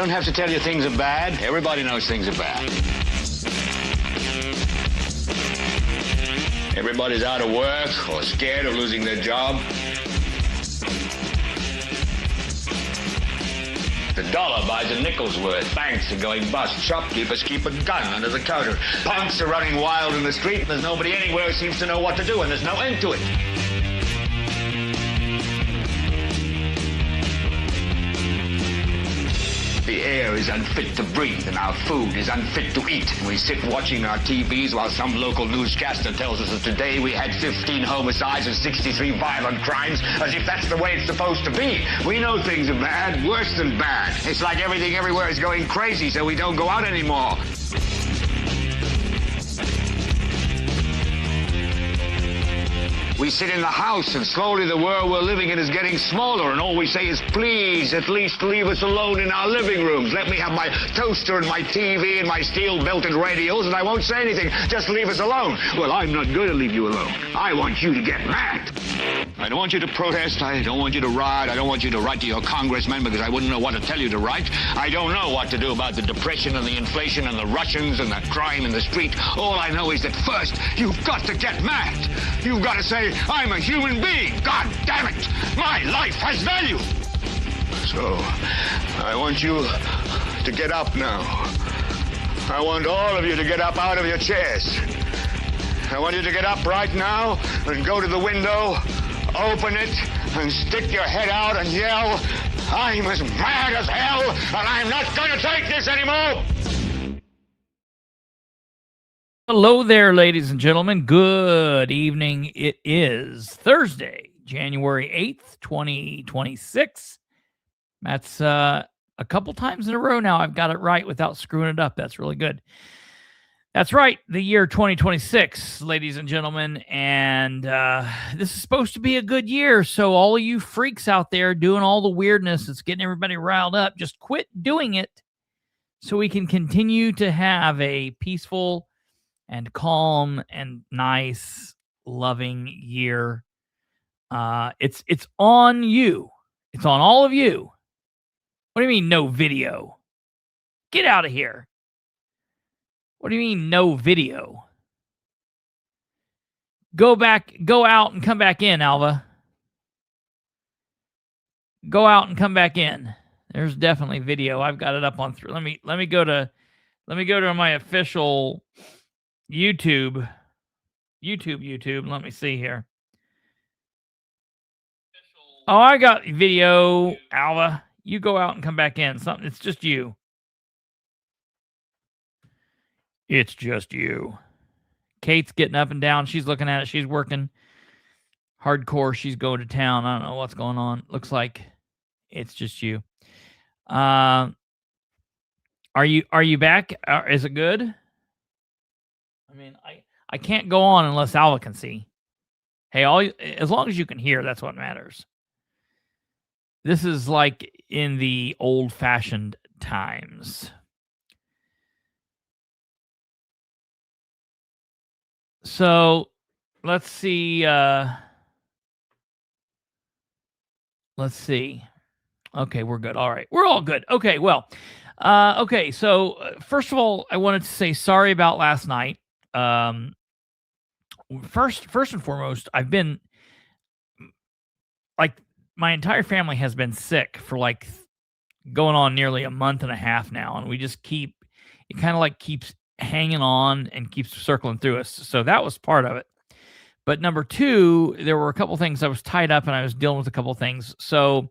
don't have to tell you things are bad. Everybody knows things are bad. Everybody's out of work or scared of losing their job. The dollar buys a nickel's worth. Banks are going bust. Shopkeepers keep a gun under the counter. Punks are running wild in the street, and there's nobody anywhere who seems to know what to do, and there's no end to it. The air is unfit to breathe, and our food is unfit to eat. And we sit watching our TVs while some local newscaster tells us that today we had 15 homicides and 63 violent crimes, as if that's the way it's supposed to be. We know things are bad, worse than bad. It's like everything everywhere is going crazy, so we don't go out anymore. We sit in the house, and slowly the world we're living in is getting smaller, and all we say is, please, at least leave us alone in our living rooms. Let me have my toaster and my TV and my steel-belted radios, and I won't say anything. Just leave us alone. Well, I'm not going to leave you alone. I want you to get mad. I don't want you to protest. I don't want you to riot. I don't want you to write to your congressman, because I wouldn't know what to tell you to write. I don't know what to do about the depression and the inflation and the Russians and the crime in the street. All I know is that first, you've got to get mad. You've got to say, I'm a human being. God damn it. My life has value. So, I want you to get up now. I want all of you to get up out of your chairs. I want you to get up right now and go to the window, open it, and stick your head out and yell, I'm as mad as hell, and I'm not going to take this anymore. Hello there, ladies and gentlemen. Good evening. It is Thursday, January 8th, 2026. That's a couple times in a row now I've got it right without screwing it up. That's really good. That's right, the year 2026, ladies and gentlemen. And this is supposed to be a good year, so all of you freaks out there doing all the weirdness that's getting everybody riled up, just quit doing it so we can continue to have a peaceful and calm and nice, loving year. It's on you. It's on all of you. What do you mean no video? Get out of here. What do you mean no video? Go out and come back in, Alva. Go out and come back in. There's definitely video. I've got it up on through. Let me go to my official YouTube. Let me see here. Oh, I got video, Alva. You go out and come back in. It's just you. It's just you. Kate's getting up and down. She's looking at it. She's working hardcore. She's going to town. I don't know what's going on. Looks like it's just you. Are you back? Is it good? I mean, I can't go on unless Alva can see. Hey, as long as you can hear, that's what matters. This is like in the old-fashioned times. So, let's see. Let's see. Okay, we're good. All right. We're all good. Okay, well. Okay, so first of all, I wanted to say sorry about last night. First and foremost, I've been like my entire family has been sick for like going on nearly a month and a half now, and we just it kind of like keeps hanging on and keeps circling through us. So that was part of it. But number two, there were a couple things I was tied up and I was dealing with a couple things. So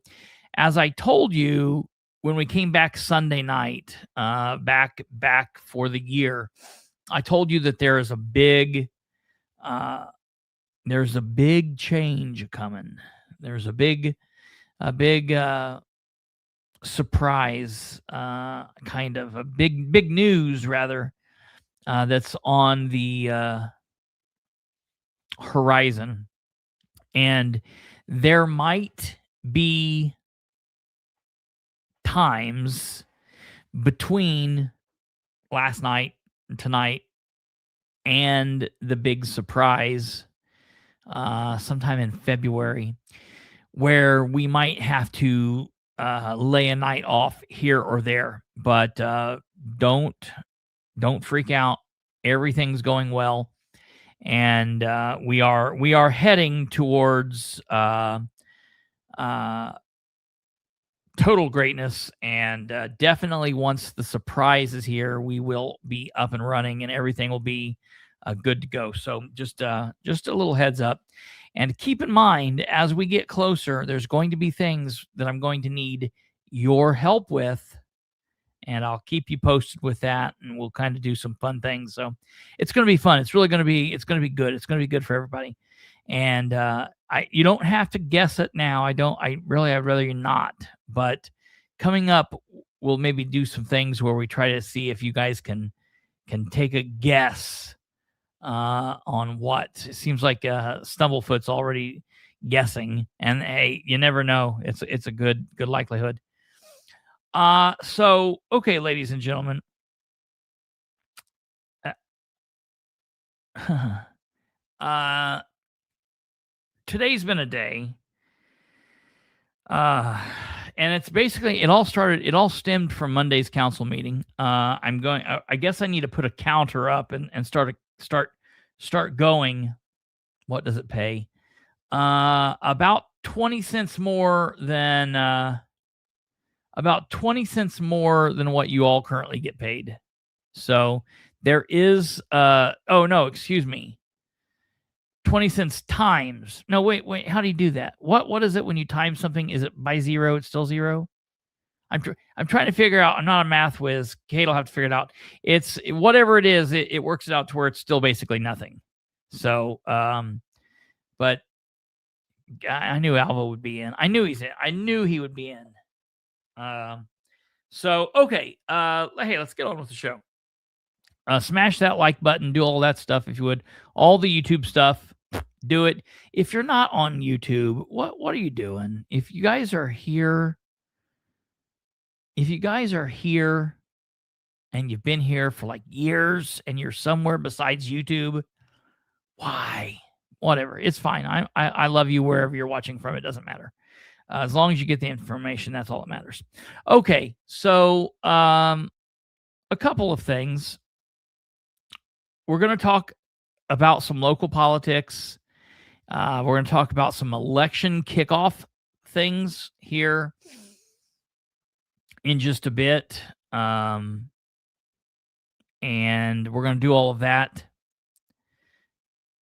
as I told you, when we came back Sunday night, back for the year, I told you that there's a big change coming. There's a big surprise, kind of a big news rather, that's on the horizon, and there might be times between last night and tonight and the big surprise sometime in February where we might have to lay a night off here or there, but don't freak out. Everything's going well, and we are heading towards total greatness. And definitely, once the surprise is here, we will be up and running, and everything will be good to go. So just a little heads up. And keep in mind, as we get closer, there's going to be things that I'm going to need your help with, and I'll keep you posted with that, and we'll kind of do some fun things. So it's going to be fun. It's really going to be, it's going to be good. It's going to be good for everybody. And you don't have to guess it now. I'd rather you not. But coming up, we'll maybe do some things where we try to see if you guys can take a guess on what. It seems like Stumblefoot's already guessing, and hey, you never know. It's a good likelihood. So okay, ladies and gentlemen, today's been a day, and it's basically, it all stemmed from Monday's council meeting. I guess I need to put a counter up and start going. What does it pay? About 20 cents more than what you all currently get paid. So there is 20 cents times. No, wait, how do you do that? What is it when you time something? Is it by zero? It's still zero? I'm trying to figure out. I'm not a math whiz. Kate will have to figure it out. It's whatever it is, it works it out to where it's still basically nothing. So, but I knew Alva would be in. I knew he would be in. So okay. Hey, let's get on with the show. Smash that like button, do all that stuff if you would. All the YouTube stuff, do it. If you're not on YouTube, what are you doing? If you guys are here, and you've been here for like years and you're somewhere besides YouTube, why? Whatever. It's fine. I love you wherever you're watching from. It doesn't matter. As long as you get the information, that's all that matters. Okay, so a couple of things. We're going to talk about some local politics. We're going to talk about some election kickoff things here in just a bit. And we're going to do all of that.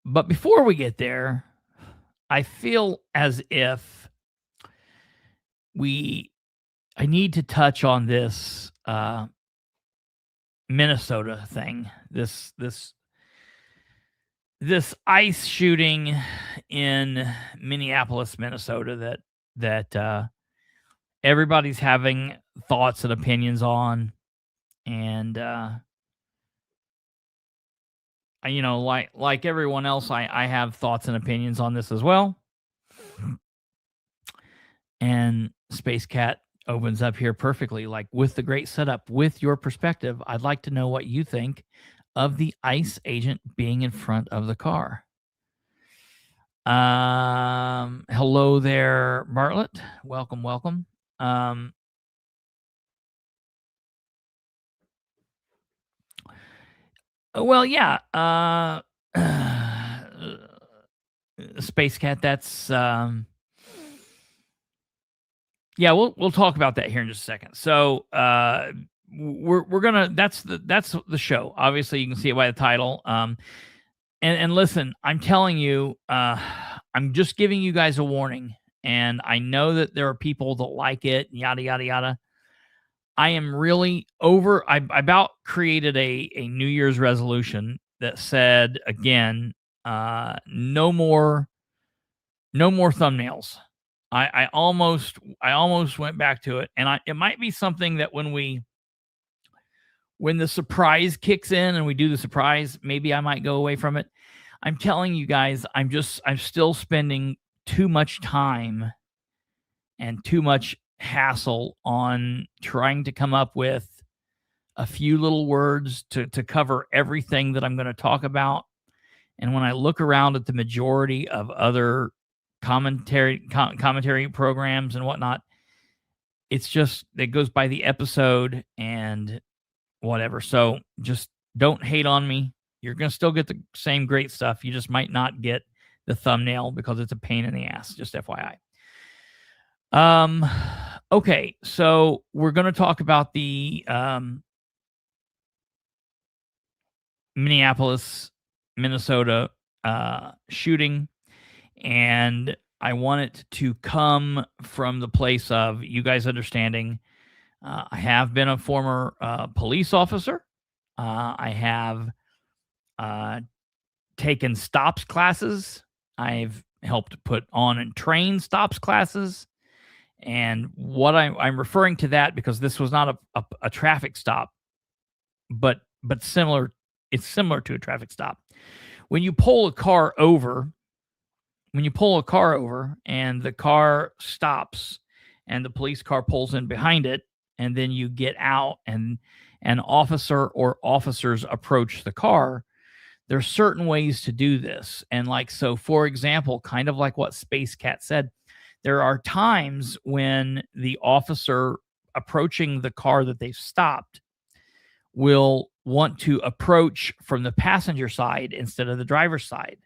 But before we get there, I feel as if I need to touch on this Minnesota thing. This ICE shooting in Minneapolis, Minnesota, that everybody's having thoughts and opinions on, and like everyone else, I have thoughts and opinions on this as well. And Space Cat opens up here perfectly, like, with the great setup, with your perspective, I'd like to know what you think of the ICE agent being in front of the car. Hello there, Bartlett. Welcome. Well, yeah. Space Cat, that's yeah, we'll talk about that here in just a second. So we're gonna, that's the show. Obviously, you can see it by the title. And listen, I'm telling you, I'm just giving you guys a warning. And I know that there are people that like it, yada yada yada. I am really over. I about created a New Year's resolution that said, again, no more thumbnails. I almost went back to it, and it might be something that when the surprise kicks in and we do the surprise, maybe I might go away from it. I'm telling you guys, I'm still spending too much time and too much hassle on trying to come up with a few little words to cover everything that I'm going to talk about. And when I look around at the majority of other commentary programs and whatnot, it's just, it goes by the episode and whatever. So just don't hate on me. You're going to still get the same great stuff. You just might not get the thumbnail because it's a pain in the ass, just FYI. Okay, so we're going to talk about the Minneapolis, Minnesota shooting, and I want it to come from the place of you guys understanding. I have been a former police officer. I have taken stops classes. I've helped put on and train stops classes. And what I'm referring to that, because this was not a traffic stop, but similar. It's similar to a traffic stop. When you pull a car over, and the car stops and the police car pulls in behind it, and then you get out and an officer or officers approach the car, there's certain ways to do this. And like, so for example, kind of like what Space Cat said, there are times when the officer approaching the car that they've stopped will want to approach from the passenger side instead of the driver's side.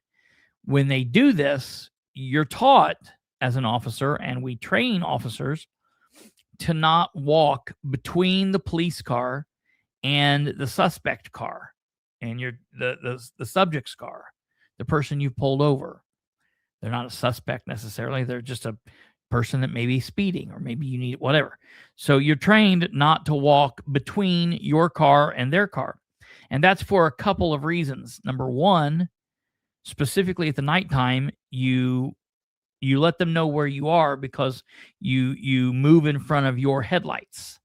When they do this, you're taught as an officer, and we train officers to not walk between the police car and the suspect car and the subject's car, the person you pulled over. They're not a suspect necessarily. They're just a person that may be speeding, or maybe you need whatever. So you're trained not to walk between your car and their car. And that's for a couple of reasons. Number one, specifically at the nighttime, you let them know where you are because you move in front of your headlights.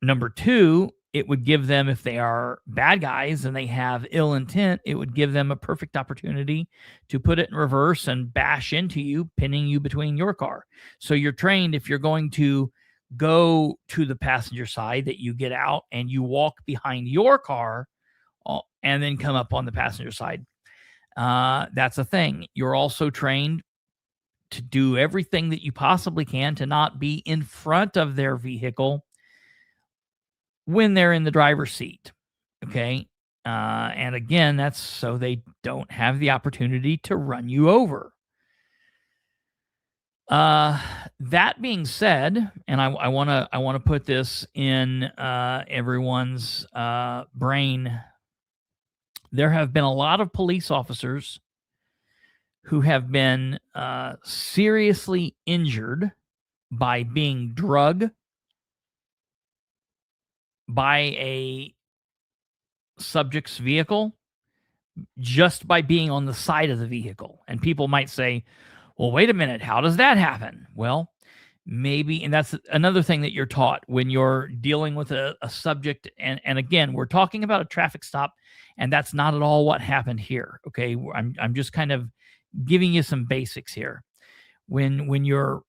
Number two, it would give them, if they are bad guys and they have ill intent, it would give them a perfect opportunity to put it in reverse and bash into you, pinning you between your car. So you're trained, if you're going to go to the passenger side, that you get out and you walk behind your car and then come up on the passenger side. That's a thing. You're also trained to do everything that you possibly can to not be in front of their vehicle when they're in the driver's seat. Okay. And again, that's so they don't have the opportunity to run you over. That being said, and I want to put this in everyone's brain. There have been a lot of police officers who have been seriously injured by being drugged by a subject's vehicle just by being on the side of the vehicle. And people might say, well, wait a minute, how does that happen? Well, maybe, and that's another thing that you're taught when you're dealing with a subject. And again, we're talking about a traffic stop, and that's not at all what happened here. Okay. I'm just kind of giving you some basics here. When you're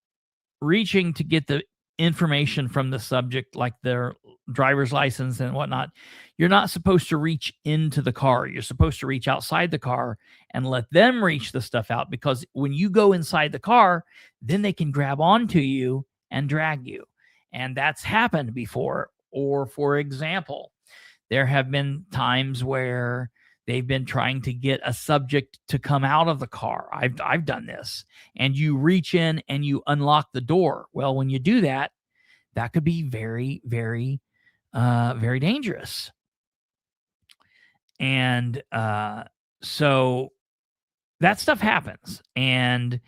reaching to get the information from the subject, like their driver's license and whatnot, you're not supposed to reach into the car. You're supposed to reach outside the car and let them reach the stuff out, because when you go inside the car, then they can grab onto you and drag you. And that's happened before. Or for example, there have been times where they've been trying to get a subject to come out of the car. I've done this. And you reach in and you unlock the door. Well, when you do that, that could be very, very, very dangerous. And so that stuff happens. And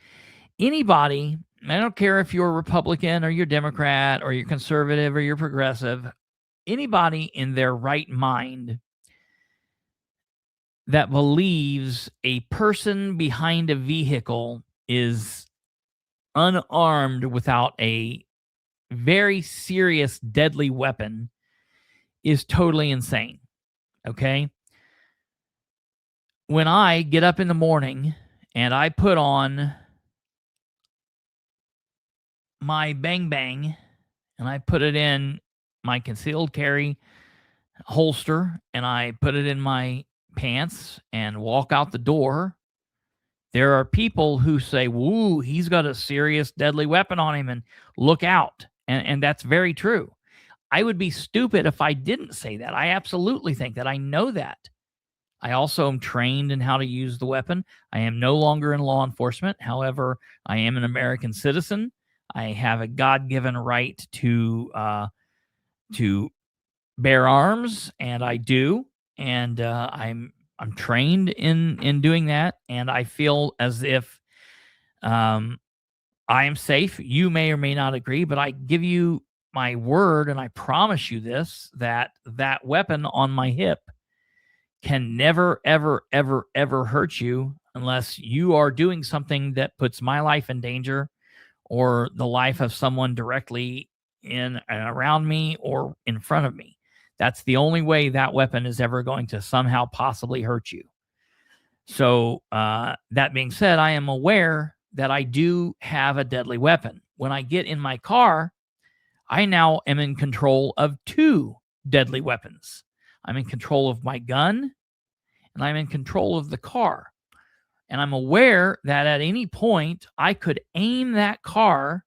anybody, I don't care if you're a Republican or you're Democrat or you're conservative or you're progressive, anybody in their right mind that believes a person behind a vehicle is unarmed without a very serious, deadly weapon is totally insane. Okay? When I get up in the morning and I put on my bang bang and I put it in my concealed carry holster and I put it in my pants and walk out the door, there are people who say, woo, he's got a serious deadly weapon on him and look out. And that's very true. I would be stupid if I didn't say that. I absolutely think that. I know that. I also am trained in how to use the weapon. I am no longer in law enforcement. However, I am an American citizen. I have a God-given right to bear arms, and I do. And I'm trained in doing that, and I feel as if I am safe. You may or may not agree, but I give you my word, and I promise you this, that weapon on my hip can never, ever, ever, ever hurt you unless you are doing something that puts my life in danger or the life of someone directly in and around me or in front of me. That's the only way that weapon is ever going to somehow possibly hurt you. So that being said, I am aware that I do have a deadly weapon. When I get in my car, I now am in control of 2 deadly weapons. I'm in control of my gun, and I'm in control of the car. And I'm aware that at any point, I could aim that car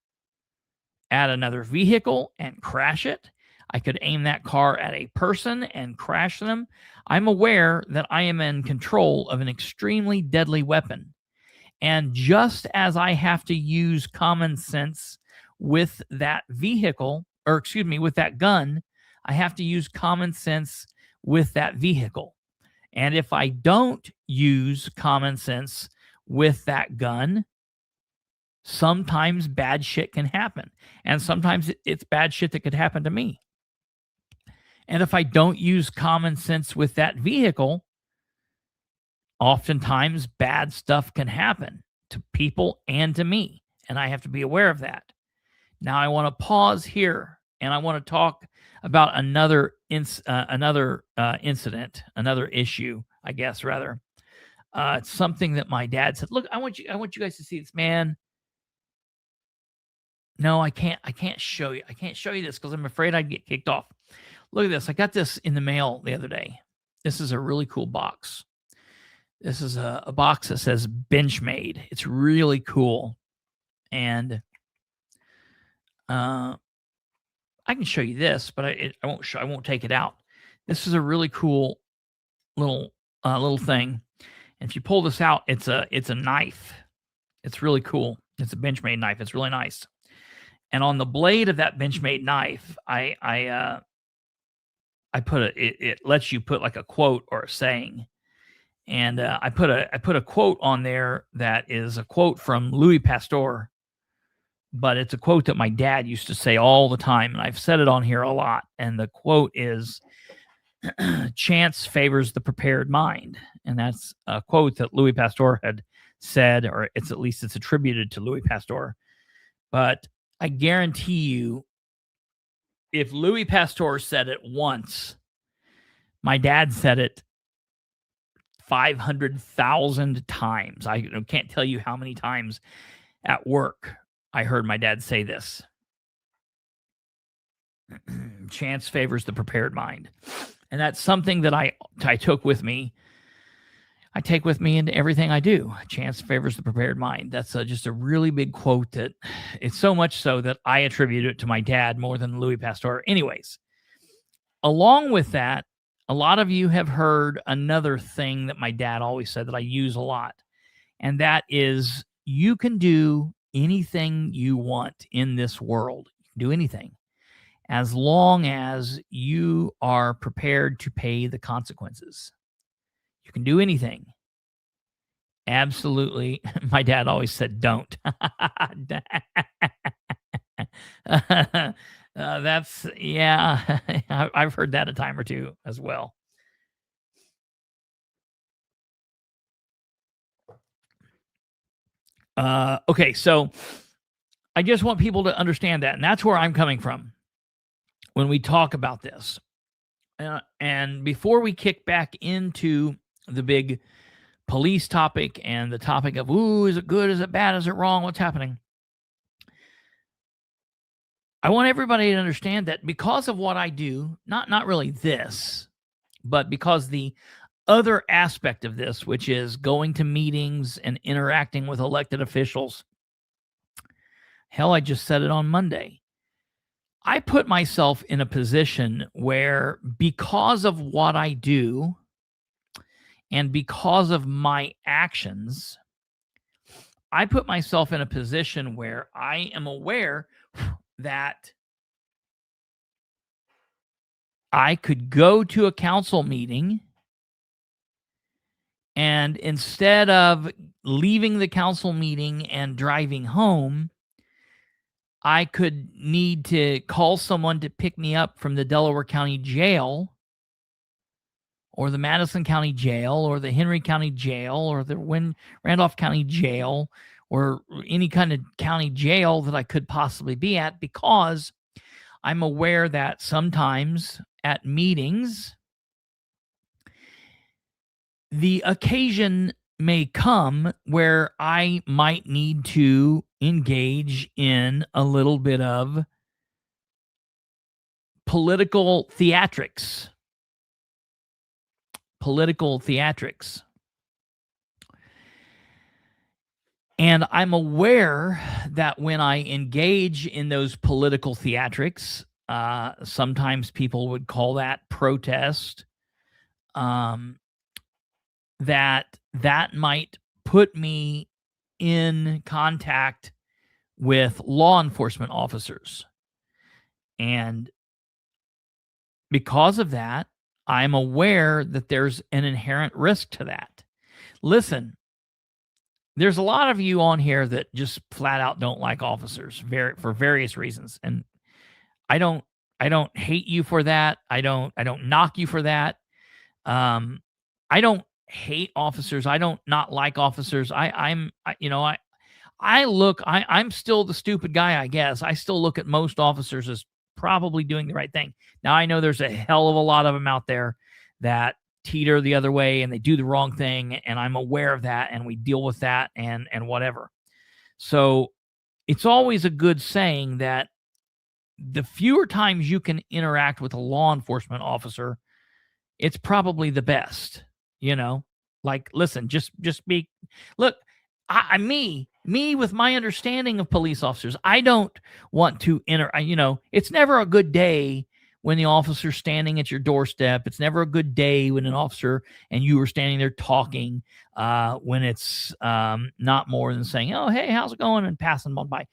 at another vehicle and crash it. I could aim that car at a person and crash them. I'm aware that I am in control of an extremely deadly weapon. And just as I have to use common sense with that vehicle, or excuse me, with that gun, I have to use common sense with that vehicle. And if I don't use common sense with that gun, sometimes bad shit can happen. And sometimes it's bad shit that could happen to me. And if I don't use common sense with that vehicle, oftentimes bad stuff can happen to people and to me. And I have to be aware of that. Now I want to pause here, and I want to talk about another incident, another issue, I guess, rather. It's something that my dad said. Look, I want you guys to see this, man. No, I can't show you. I can't show you this because I'm afraid I'd get kicked off. Look at this. I got this in the mail the other day. This is a really cool box. This is a box that says Benchmade. It's really cool. And I can show you this, but I won't take it out. This is a really cool little thing. And if you pull this out, it's a knife. It's really cool. It's a Benchmade knife. It's really nice. And on the blade of that Benchmade knife, I put it lets you put like a quote or a saying. And I put a quote on there that is a quote from Louis Pasteur, but it's a quote that my dad used to say all the time, and I've said it on here a lot. And the quote is, "Chance favors the prepared mind," and that's a quote that Louis Pasteur had said, or it's attributed to Louis Pasteur. But I guarantee you, if Louis Pasteur said it once, my dad said it 500,000 times. I can't tell you how many times at work I heard my dad say this. Chance favors the prepared mind. And that's something that I took with me. I take with me into everything I do. Chance favors the prepared mind. That's just a really big quote that it's so much so that I attribute it to my dad more than Louis Pasteur. Anyways, along with that, a lot of you have heard another thing that my dad always said that I use a lot. And that is, you can do anything you want in this world. You can do anything, as long as you are prepared to pay the consequences. You can do anything. Absolutely. My dad always said, don't. That's, yeah, I've heard that a time or two as well. Okay, so I just want people to understand that, and that's where I'm coming from when we talk about this. And before we kick back into the big police topic and the topic of, is it good, is it bad, is it wrong, what's happening? I want everybody to understand that because of what I do, not really this, but because the other aspect of this, which is going to meetings and interacting with elected officials. Hell, I just said it on Monday. I put myself in a position where, because of what I do and because of my actions, I put myself in a position where I am aware that I could go to a council meeting, and instead of leaving the council meeting and driving home, I could need to call someone to pick me up from the Delaware County Jail or the Madison County Jail or the Henry County Jail or the Randolph County Jail or any kind of county jail that I could possibly be at, because I'm aware that sometimes at meetings, the occasion may come where I might need to engage in a little bit of political theatrics. And I'm aware that when I engage in those political theatrics, sometimes people would call that protest, that might put me in contact with law enforcement officers. And because of that, I'm aware that there's an inherent risk to that. Listen, there's a lot of you on here that just flat out don't like officers for various reasons. And I don't hate you for that. I don't knock you for that. I don't hate officers. I don't not like officers. I'm still the stupid guy, I guess. I still look at most officers as probably doing the right thing. Now, I know there's a hell of a lot of them out there that teeter the other way and they do the wrong thing, and I'm aware of that, and we deal with that and whatever. So it's always a good saying that the fewer times you can interact with a law enforcement officer, it's probably the best. Like, listen, just be, look, me with my understanding of police officers, I don't want to it's never a good day when the officer's standing at your doorstep. It's never a good day when an officer and you are standing there talking, when it's not more than saying, oh, hey, how's it going? And passing them on by.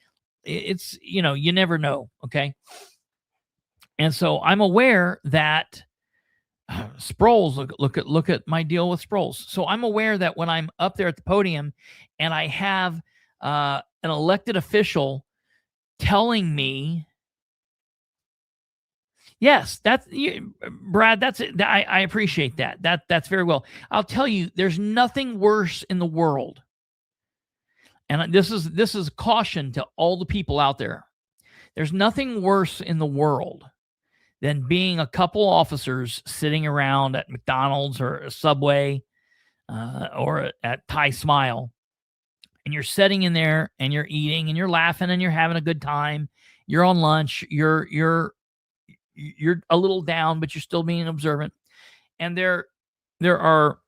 It's, you never know. Okay. And so I'm aware that Sproles, look at my deal with Sproles. So I'm aware that when I'm up there at the podium and I have an elected official telling me, yes, Brad, that's it. I appreciate that. That's very well. I'll tell you, there's nothing worse in the world. And this is caution to all the people out there. There's nothing worse in the world than being a couple officers sitting around at McDonald's or a Subway or at Thai Smile, and you're sitting in there and you're eating and you're laughing and you're having a good time. You're on lunch. You're a little down, but you're still being observant. And there are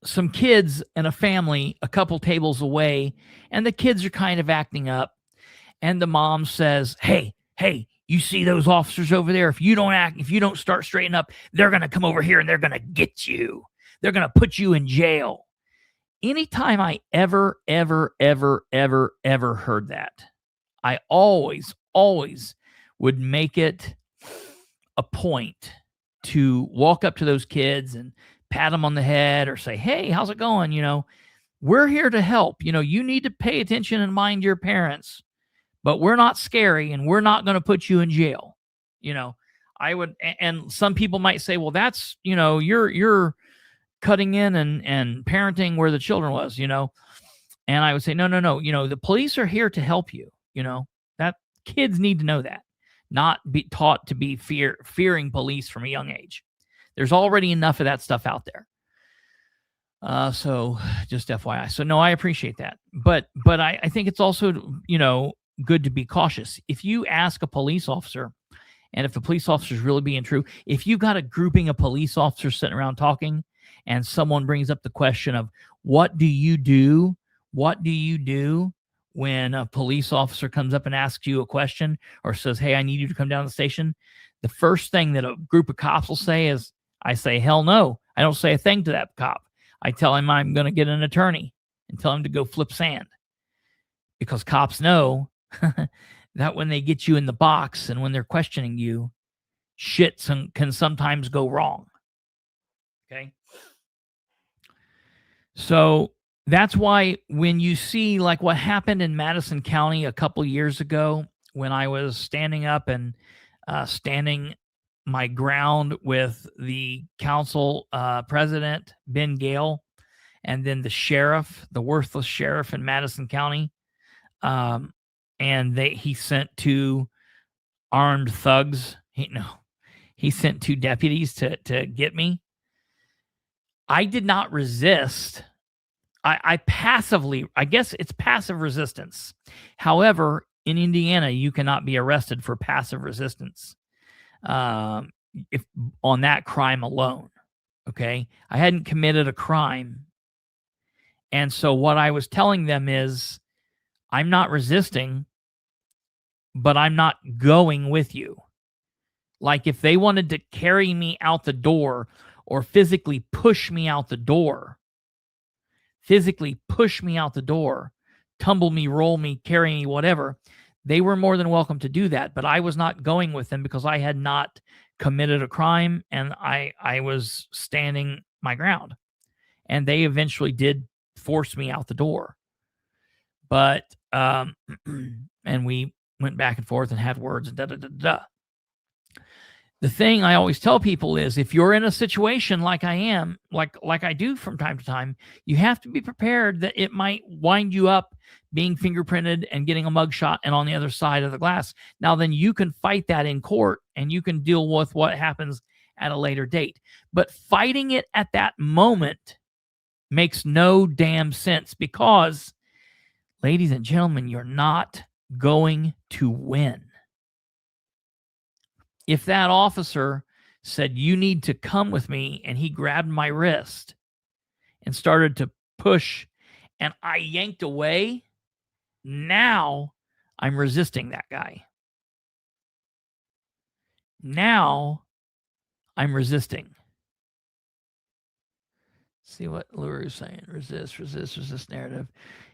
some kids and a family a couple tables away, and the kids are kind of acting up. And the mom says, hey, you see those officers over there? If you don't start straightening up, they're going to come over here and they're going to get you. They're going to put you in jail. Anytime I ever heard that, I always would make it a point to walk up to those kids and pat them on the head or say, hey, how's it going? We're here to help. You need to pay attention and mind your parents. But we're not scary, and we're not going to put you in jail. I would, and some people might say, well, that's, you're cutting in and parenting where the children was, and I would say, no. The police are here to help you. That kids need to know that, not be taught to be fearing police from a young age. There's already enough of that stuff out there. So just FYI. So no, I appreciate that. But I think it's also, good to be cautious. If you ask a police officer, and if the police officer is really being true, if you've got a grouping of police officers sitting around talking, and someone brings up the question of what do you do when a police officer comes up and asks you a question or says, hey, I need you to come down to the station, the first thing that a group of cops will say is, I say, hell no. I don't say a thing to that cop. I tell him I'm going to get an attorney and tell him to go flip sand. Because cops know that when they get you in the box and when they're questioning you, shit can sometimes go wrong. Okay? So that's why when you see like what happened in Madison County a couple years ago, when I was standing up and standing my ground with the council president, Ben Gale, and then the sheriff, the worthless sheriff in Madison County, and he sent 2 armed thugs. He sent 2 deputies to get me. I did not resist. I passively, I guess it's passive resistance. However, in Indiana, you cannot be arrested for passive resistance if on that crime alone. Okay, I hadn't committed a crime, and so what I was telling them is, I'm not resisting, but I'm not going with you. Like if they wanted to carry me out the door or physically push me out the door, tumble me, roll me, carry me, whatever, they were more than welcome to do that. But I was not going with them because I had not committed a crime and I was standing my ground. And they eventually did force me out the door. But, and we went back and forth and had words and da-da-da-da. The thing I always tell people is if you're in a situation like I am, like I do from time to time, you have to be prepared that it might wind you up being fingerprinted and getting a mugshot and on the other side of the glass. Now, then you can fight that in court and you can deal with what happens at a later date. But fighting it at that moment makes no damn sense because, ladies and gentlemen, you're not going to win. If that officer said, you need to come with me, and he grabbed my wrist and started to push, and I yanked away, now I'm resisting that guy. Now I'm resisting. See what Luru's saying. Resist narrative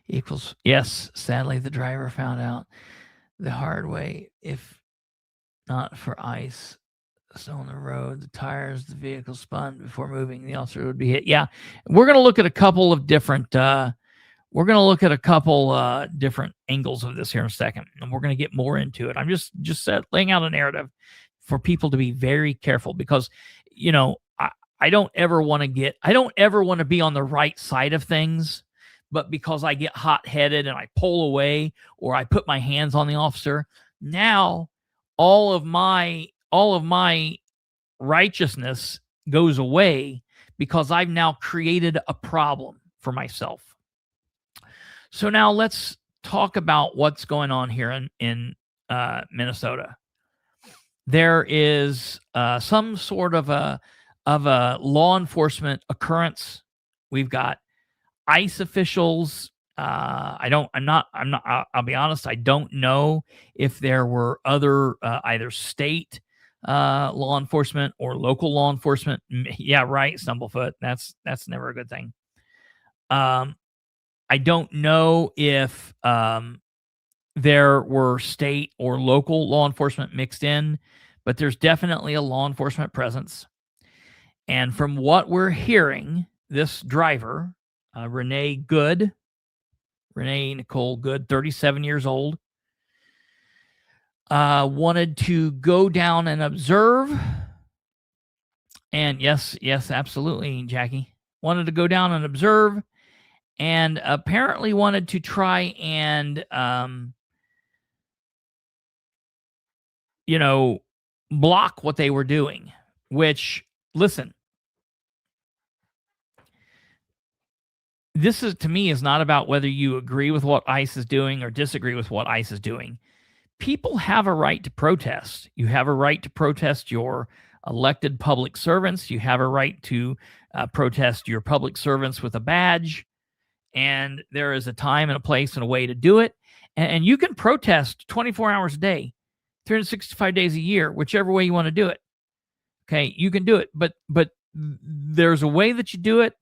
equals. Yes, sadly, the driver found out the hard way. If not for ice, snow on the road, the tires, the vehicle spun before moving, the officer would be hit. Yeah, we're going to look at a couple of different. Different angles of this here in a second, and we're going to get more into it. I'm just laying out a narrative for people to be very careful because, I don't ever want to be on the right side of things, but because I get hot-headed and I pull away or I put my hands on the officer, now all of my righteousness goes away because I've now created a problem for myself. So now let's talk about what's going on here in Minnesota. There is some sort of a law enforcement occurrence. We've got ICE officials. I'll be honest, I don't know if there were other either state law enforcement or local law enforcement. Yeah, right, Stumblefoot. That's never a good thing. I don't know if there were state or local law enforcement mixed in, but there's definitely a law enforcement presence. And from what we're hearing, this driver, Renee Nicole Good, 37 years old, wanted to go down and observe. And yes, absolutely, Jackie. Wanted to go down and observe and apparently wanted to try and, block what they were doing, which, listen, this is, to me, is not about whether you agree with what ICE is doing or disagree with what ICE is doing. People have a right to protest. You have a right to protest your elected public servants. You have a right to protest your public servants with a badge. And there is a time and a place and a way to do it. And you can protest 24 hours a day, 365 days a year, whichever way you want to do it. Okay, you can do it, but there's a way that you do it,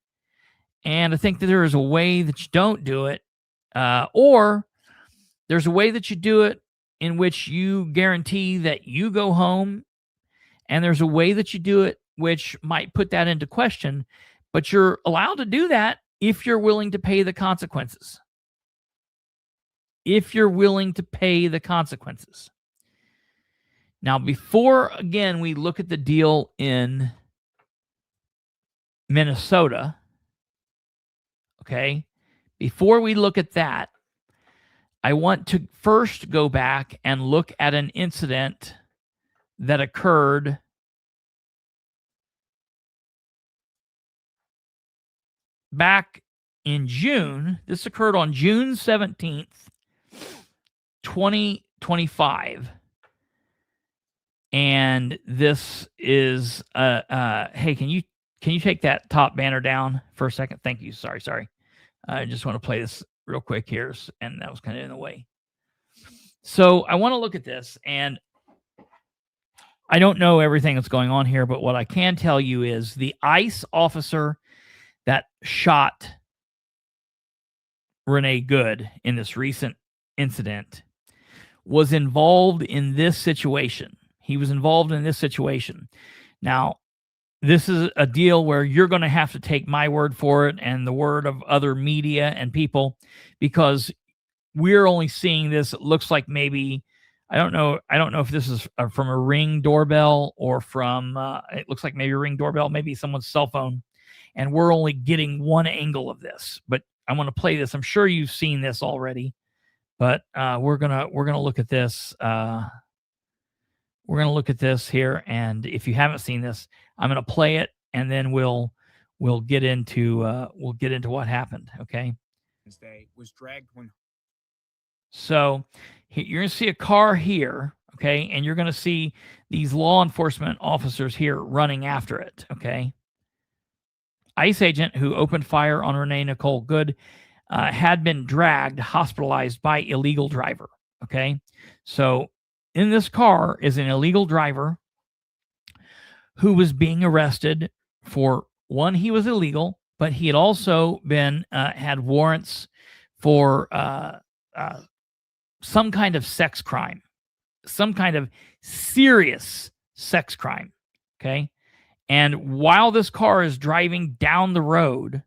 and I think that there is a way that you don't do it, or there's a way that you do it in which you guarantee that you go home, and there's a way that you do it which might put that into question, but you're allowed to do that if you're willing to pay the consequences. If you're willing to pay the consequences. Now, before, again, we look at the deal in Minnesota, okay, before we look at that, I want to first go back and look at an incident that occurred back in June. This occurred on June 17th, 2025. And this is hey, can you take that top banner down for a second? Thank you. Sorry. I just want to play this real quick here, and that was kind of in the way. So I want to look at this, and I don't know everything that's going on here, but what I can tell you is the ICE officer that shot Renee Good in this recent incident was involved in this situation. He was involved in this situation. Now, this is a deal where you're going to have to take my word for it and the word of other media and people, because we're only seeing this. It looks like maybe, I don't know if this is from a Ring doorbell or from, it looks like maybe a Ring doorbell, maybe someone's cell phone, and we're only getting one angle of this. But I want to play this. I'm sure you've seen this already, but we're gonna look at this. We're going to look at this here, and if you haven't seen this, I'm going to play it, and then we'll get into what happened. Okay. Wednesday was dragged when. So you're going to see a car here, okay, and you're going to see these law enforcement officers here running after it. Okay. ICE agent who opened fire on Renee Nicole Good had been dragged, hospitalized by illegal driver. Okay, so in this car is an illegal driver who was being arrested for, one, he was illegal, but he had also been had warrants for some kind of sex crime, some kind of serious sex crime. Okay, and while this car is driving down the road,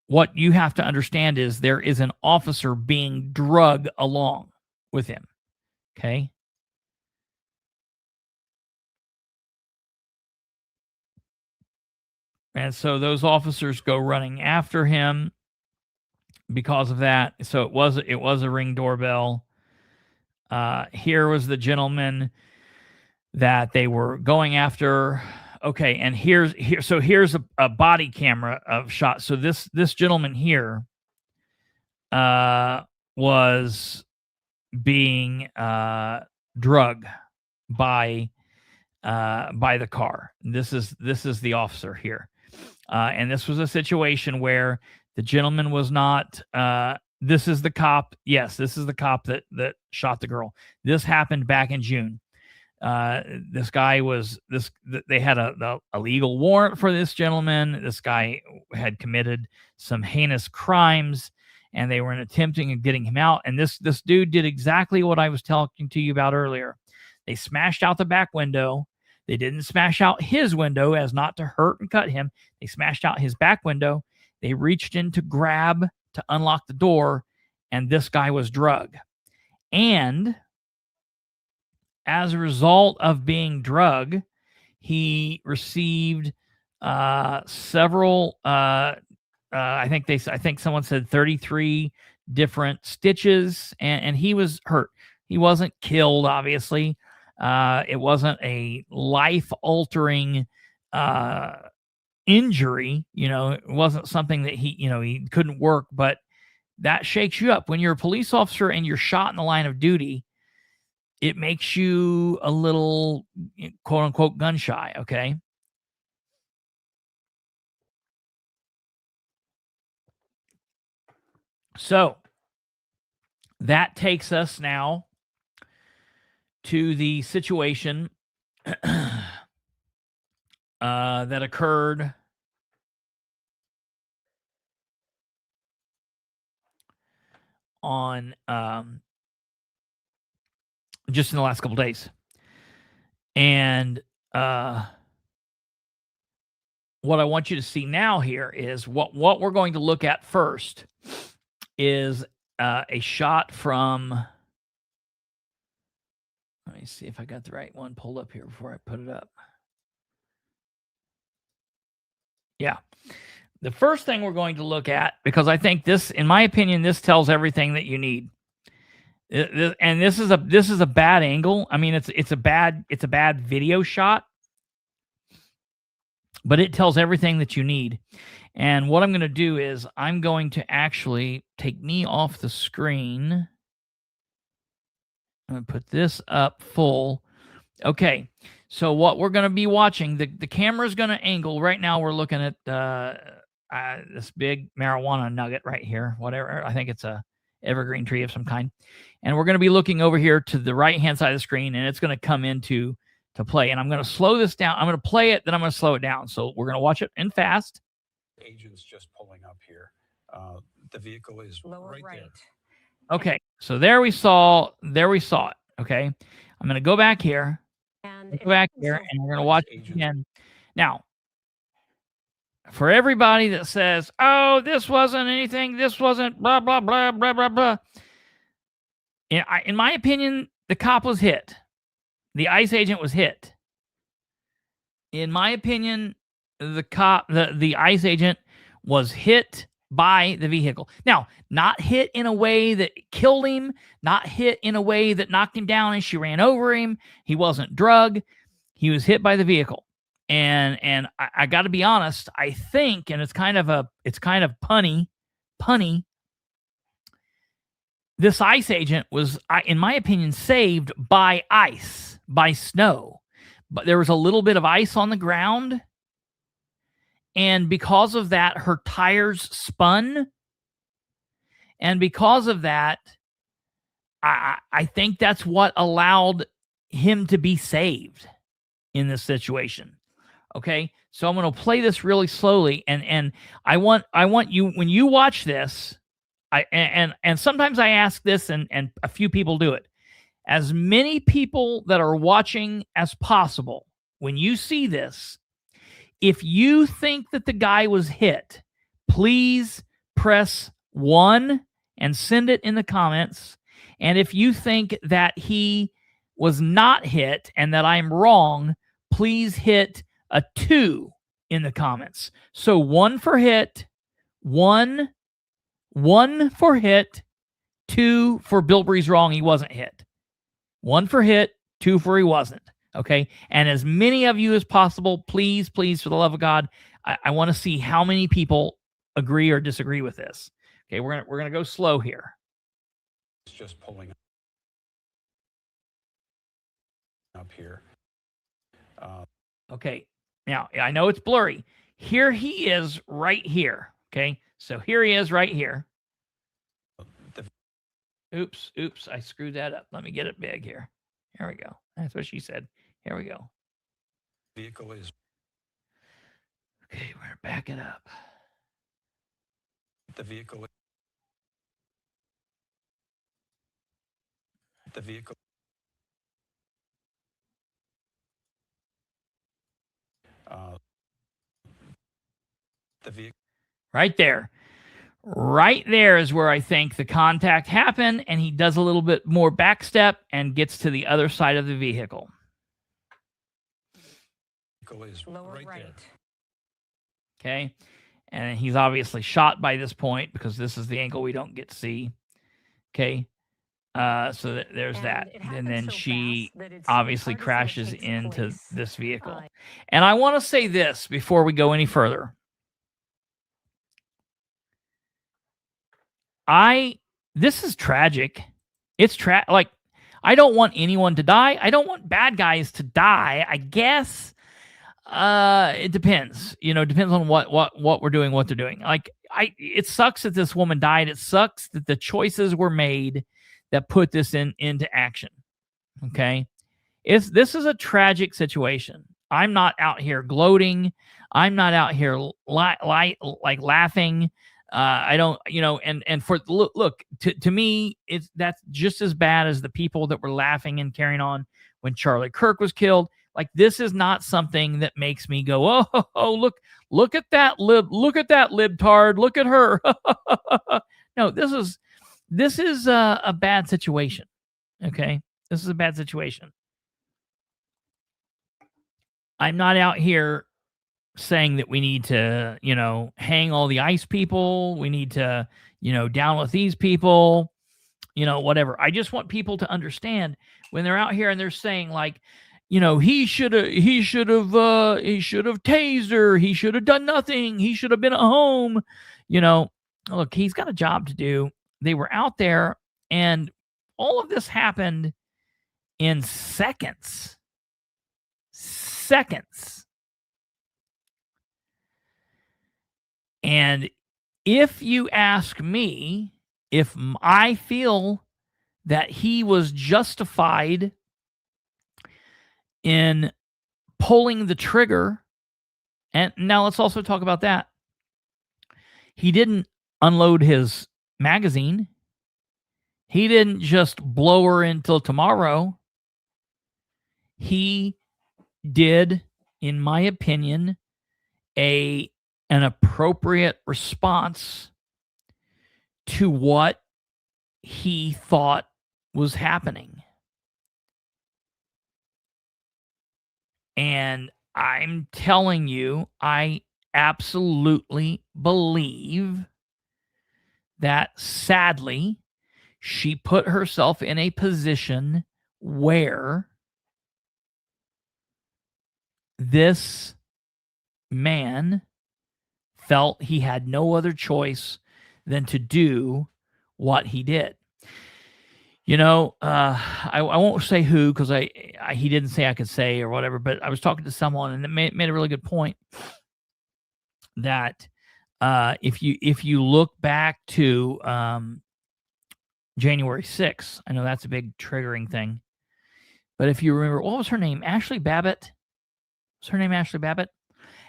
what you have to understand is there is an officer being drugged along with him. Okay. And so those officers go running after him because of that. So it was a Ring doorbell. Here was the gentleman that they were going after. Okay, and here's a body camera of shot. So this gentleman here was being drugged by the car. This is the officer here, and this was a situation where the gentleman was not. This is the cop. Yes, this is the cop that shot the girl. This happened back in June. This guy was they had a legal warrant for this gentleman. This guy had committed some heinous crimes, and they were attempting at getting him out. And this dude did exactly what I was talking to you about earlier. They smashed out the back window. They didn't smash out his window as not to hurt and cut him. They smashed out his back window. They reached in to grab to unlock the door, and this guy was drugged. And as a result of being drugged, he received several. I think someone said 33 different stitches, and he was hurt. He wasn't killed, obviously. It wasn't a life-altering injury. It wasn't something that he couldn't work. But that shakes you up when you're a police officer and you're shot in the line of duty. It makes you a little, quote unquote, gun shy. Okay. So that takes us now to the situation that occurred on just in the last couple days. And what I want you to see now here is what we're going to look at first is a shot from, let me see if I got the right one pulled up here before I put it up. Yeah. The first thing we're going to look at, because I think this, in my opinion, this tells everything that you need. And this is a bad angle. I mean, it's a bad video shot, but it tells everything that you need. And what I'm going to do is I'm going to actually take me off the screen. I'm going to put this up full. Okay. So what we're going to be watching, the camera is going to angle. Right now we're looking at this big marijuana nugget right here. Whatever. I think it's a evergreen tree of some kind. And we're going to be looking over here to the right-hand side of the screen, and it's going to come into play. And I'm going to slow this down. I'm going to play it, then I'm going to slow it down. So we're going to watch it in fast. Agents just pulling up here. The vehicle is Lower right. there. Okay. So there we saw it. Okay. I'm going to go back here. And Go back here, and we're going to watch it again. Now, for everybody that says, oh, this wasn't anything, this wasn't blah, blah, blah, blah, blah, blah. In my opinion, the cop was hit. The ICE agent was hit. In my opinion, the ICE agent was hit by the vehicle. Now, not hit in a way that killed him, not hit in a way that knocked him down and she ran over him. He wasn't drugged. He was hit by the vehicle. And I got to be honest, I think, and it's kind of punny. This ICE agent was, in my opinion, saved by ice, by snow. But there was a little bit of ice on the ground. And because of that, her tires spun. And because of that, I think that's what allowed him to be saved in this situation. Okay, so I'm going to play this really slowly, and I want you, when you watch this, and sometimes I ask this, and a few people do it. As many people that are watching as possible, when you see this, if you think that the guy was hit, please press 1 and send it in the comments. And if you think that he was not hit and that I'm wrong, please hit a 2 in the comments. So 1 for hit, 1 for hit, 2 for Bilbrey's wrong, he wasn't hit. 1 for hit, 2 for he wasn't. Okay, and as many of you as possible, please, for the love of God, I want to see how many people agree or disagree with this. Okay, we're gonna go slow here. It's just pulling up here. Okay, now I know it's blurry. Here he is right here. Okay, so here he is right here. Oops, I screwed that up. Let me get it big here. Here we go. That's what she said. Here we go. Vehicle is. Okay, we're gonna back it up. The vehicle. The vehicle. The vehicle. Right there. Right there is where I think the contact happened, and he does a little bit more back step and gets to the other side of the vehicle. Is lower right. There. Okay. And he's obviously shot by this point because this is the angle we don't get to see. Okay. So there's And that. And then so she fast that it's obviously hard to crashes take into place. this vehicle. And I want to say this before we go any further. This is tragic. It's like, I don't want anyone to die. I don't want bad guys to die. I guess it depends. You know, depends on what we're doing, what they're doing. Like, it sucks that this woman died. It sucks that the choices were made that put this into action. Okay. This is a tragic situation. I'm not out here gloating. I'm not out here like laughing. I don't, and for look to me, that's just as bad as the people that were laughing and carrying on when Charlie Kirk was killed. Like, this is not something that makes me go, oh, look at that libtard, look at her. No, this is a bad situation. Okay, this is a bad situation. I'm not out here saying that we need to, hang all the ICE people. We need to, down with these people, whatever. I just want people to understand when they're out here and they're saying, like, he should have tased her. He should have done nothing. He should have been at home. Look, he's got a job to do. They were out there, and all of this happened in seconds. And if you ask me if I feel that he was justified in pulling the trigger, and now let's also talk about that. He didn't unload his magazine. He didn't just blow her until tomorrow. He did, in my opinion, an appropriate response to what he thought was happening. And I'm telling you, I absolutely believe that, sadly, she put herself in a position where this man felt he had no other choice than to do what he did. I won't say who, because he didn't say I could say or whatever, but I was talking to someone and it made a really good point that if you look back to January 6th, I know that's a big triggering thing, but if you remember, what was her name? Ashley Babbitt? Was her name Ashley Babbitt?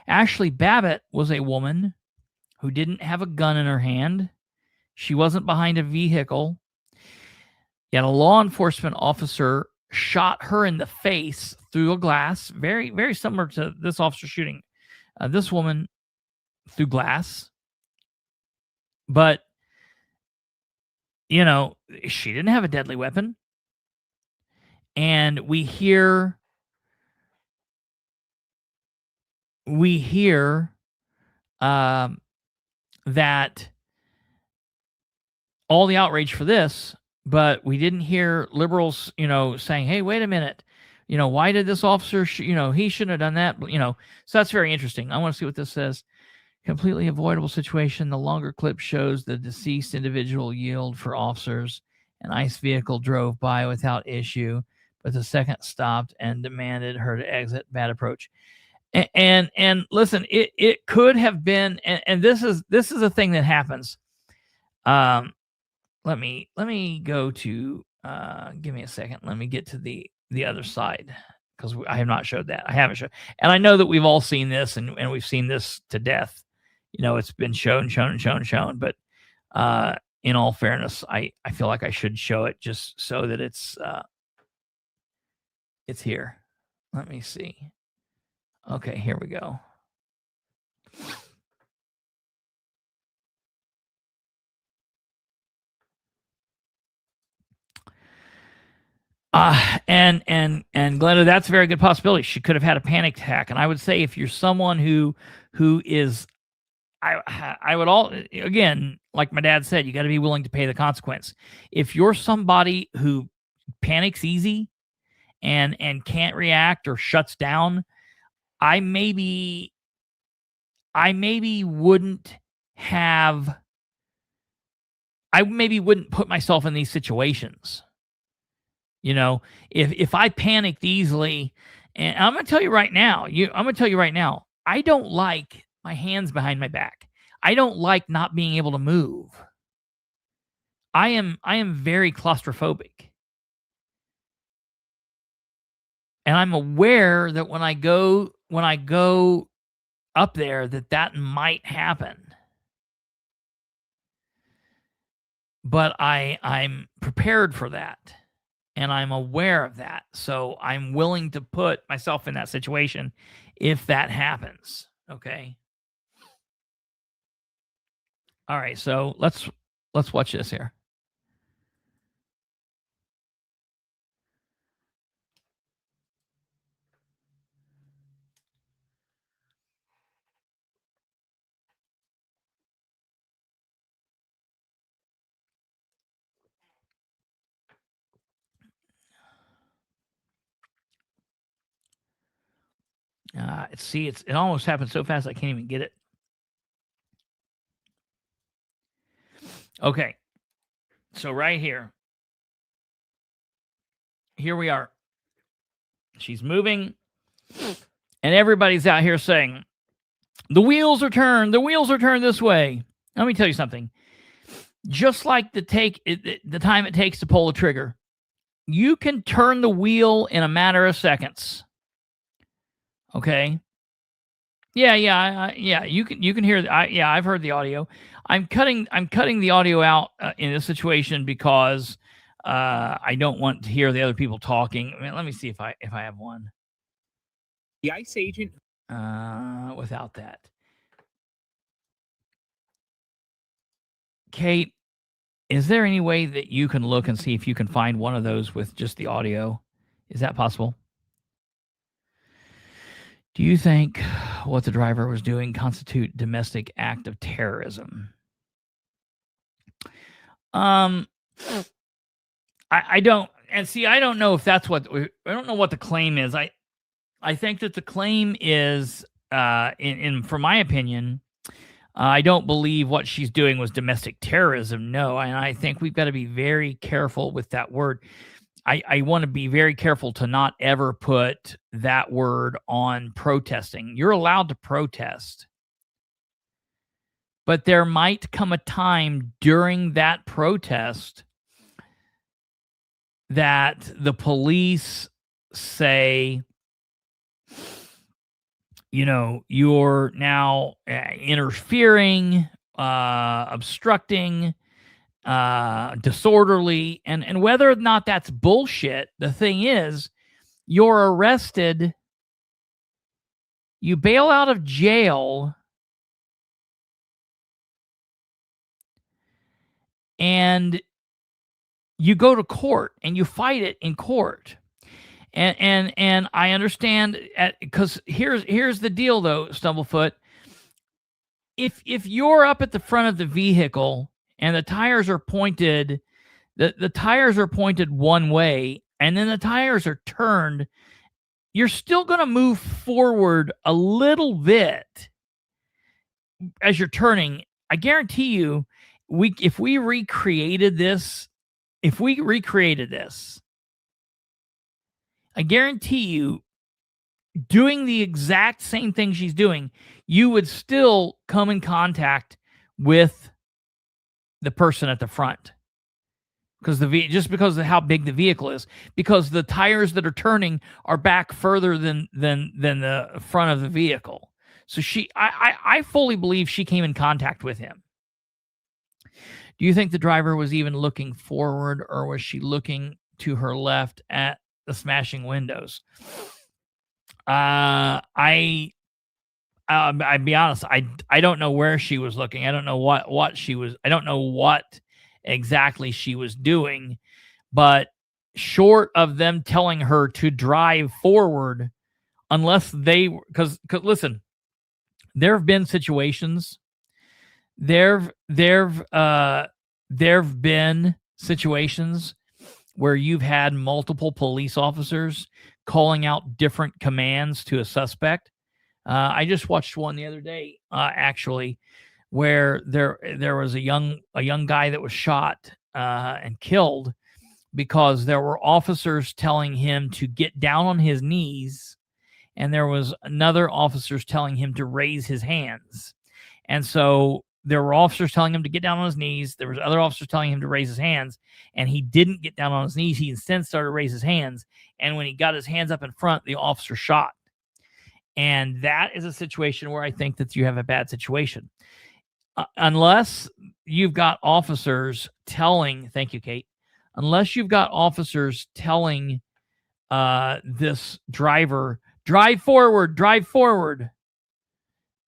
Ashley Babbitt was a woman who didn't have a gun in her hand. She wasn't behind a vehicle. Yet a law enforcement officer shot her in the face through a glass, very, very similar to this officer shooting this woman through glass. But, she didn't have a deadly weapon. And we hear that all the outrage for this, but we didn't hear liberals, saying, hey, wait a minute, why did this officer, he shouldn't have done that. So that's very interesting. I want to see what this says. Completely avoidable situation. The longer clip shows the deceased individual yield for officers. An ICE vehicle drove by without issue, but the second stopped and demanded her to exit. Bad approach. And listen, it could have been, and this is a thing that happens. Let me go to, give me a second. Let me get to the other side, because I have not showed that. I haven't showed, and I know that we've all seen this, and we've seen this to death. It's been shown, but in all fairness, I feel like I should show it just so that it's here. Let me see. Okay, here we go. And Glenda, that's a very good possibility. She could have had a panic attack. And I would say, if you're someone who is, I would again, like my dad said, you got to be willing to pay the consequence. If you're somebody who panics easy and can't react or shuts down, I maybe wouldn't put myself in these situations. If I panicked easily, and I'm going to tell you right now, I don't like my hands behind my back. I don't like not being able to move. I am very claustrophobic. And I'm aware that when I go up there that might happen. But I'm prepared for that. And I'm aware of that. So I'm willing to put myself in that situation if that happens. Okay. All right, so let's watch this here. It almost happened so fast I can't even get it. Okay. So right here we are. She's moving, and everybody's out here saying, the wheels are turned this way. Let me tell you something. Just like the time it takes to pull the trigger, you can turn the wheel in a matter of seconds. Okay. Yeah. You can hear. I've heard the audio. I'm cutting the audio out in this situation because I don't want to hear the other people talking. I mean, let me see if I have one. The ICE agent. Without that. Kate, is there any way that you can look and see if you can find one of those with just the audio? Is that possible? Do you think what the driver was doing constitute domestic act of terrorism? I don't, and see, I don't know if that's I don't know what the claim is. I think that the claim is, from my opinion, I don't believe what she's doing was domestic terrorism. No, and I think we've got to be very careful with that word. I want to be very careful to not ever put that word on protesting. You're allowed to protest. But there might come a time during that protest that the police say, you're now interfering, obstructing, disorderly, and whether or not that's bullshit, the thing is, you're arrested, you bail out of jail, and you go to court and you fight it in court. And I understand, because here's the deal though, Stumblefoot. If you're up at the front of the vehicle and the tires are pointed, the tires are pointed one way, and then the tires are turned, you're still going to move forward a little bit as you're turning. I guarantee you, if we recreated this, I guarantee you, doing the exact same thing she's doing, you would still come in contact with the person at the front, because just because of how big the vehicle is, because the tires that are turning are back further than the front of the vehicle. So I fully believe she came in contact with him. Do you think the driver was even looking forward, or was she looking to her left at the smashing windows? I'd be honest, I don't know where she was looking. I don't know what she was. I don't know what exactly she was doing, but short of them telling her to drive forward, unless because listen, there have been situations. There've been situations where you've had multiple police officers calling out different commands to a suspect. I just watched one the other day, actually, where there was a young guy that was shot and killed because there were officers telling him to get down on his knees, and there was another officers telling him to raise his hands. And so there were officers telling him to get down on his knees. There was other officers telling him to raise his hands, and he didn't get down on his knees. He instead started to raise his hands, and when he got his hands up in front, the officer shot. And that is a situation where I think that you have a bad situation. Unless you've got officers telling, thank you, Kate, unless you've got officers telling this driver, drive forward,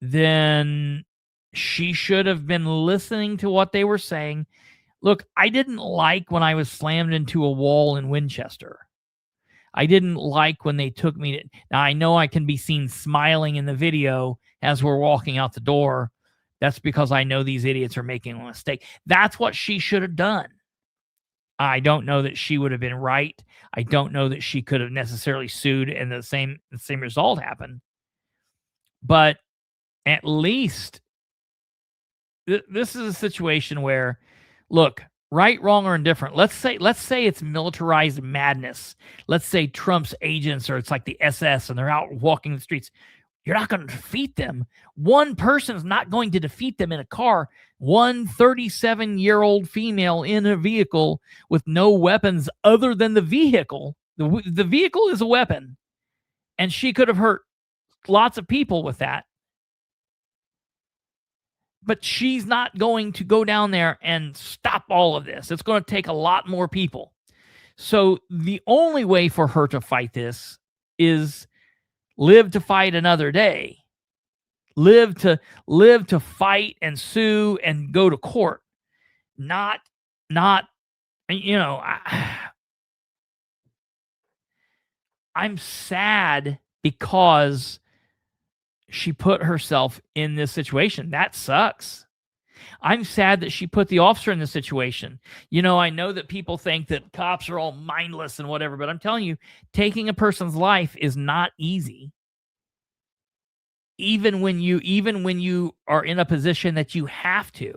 then she should have been listening to what they were saying. Look, I didn't like when I was slammed into a wall in Winchester. I didn't like when they took me to... Now, I know I can be seen smiling in the video as we're walking out the door. That's because I know these idiots are making a mistake. That's what she should have done. I don't know that she would have been right. I don't know that she could have necessarily sued and the same result happened. But at least this is a situation where, look, right, wrong, or indifferent. Let's say it's militarized madness. Let's say Trump's agents or it's like the SS and they're out walking the streets. You're not going to defeat them. One person is not going to defeat them in a car. One 37-year-old female in a vehicle with no weapons other than the vehicle. The vehicle is a weapon. And she could have hurt lots of people with that. But she's not going to go down there and stop all of this. It's going to take a lot more people. So the only way for her to fight this is live to fight another day. Live to fight and sue and go to court. Not, you know, I'm sad because she put herself in this situation. That sucks. I'm sad that she put the officer in this situation. You know, I know that people think that cops are all mindless and whatever, but I'm telling you, taking a person's life is not easy. Even when you are in a position that you have to.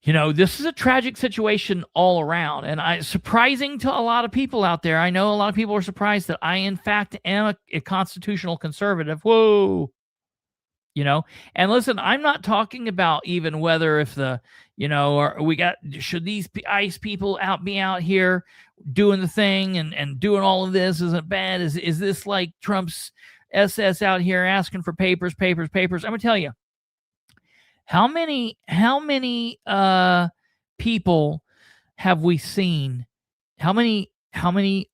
You know, this is a tragic situation all around, and surprising to a lot of people out there. I know a lot of people are surprised that I, in fact, am a constitutional conservative. Whoa. You know, and listen, I'm not talking about even whether if the, you know, or should these ICE people be out here doing the thing and doing all of this isn't bad. Is this like Trump's SS out here asking for papers? I'm gonna tell you, how many people have we seen? How many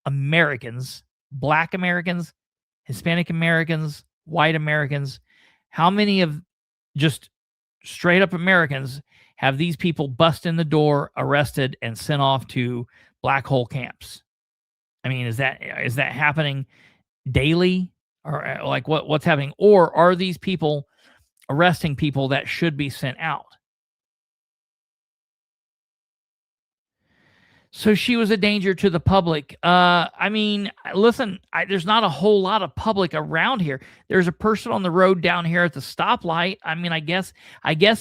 Americans, Black Americans, Hispanic Americans, white Americans, how many of just straight up Americans have these people bust in the door, arrested, and sent off to black hole camps? I mean, is that happening daily, or like what's happening? Or are these people arresting people that should be sent out? So she was a danger to the public. I mean, listen, there's not a whole lot of public around here. There's a person on the road down here at the stoplight. I mean, I guess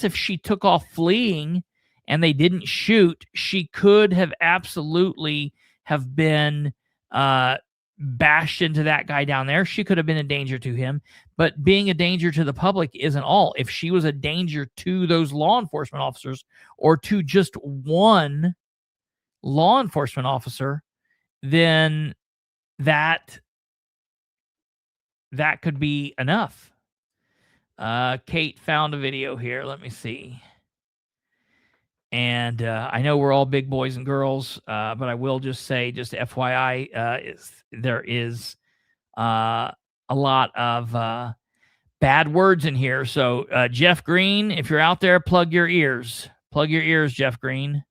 if she took off fleeing and they didn't shoot, she could have absolutely have been bashed into that guy down there. She could have been a danger to him. But being a danger to the public isn't all. If she was a danger to those law enforcement officers or to just one law enforcement officer, then that could be enough. Kate found a video here. Let me see. And I know we're all big boys and girls, but I will just say, just FYI, there is a lot of bad words in here. So Jeff Green, if you're out there, plug your ears. Plug your ears, Jeff Green.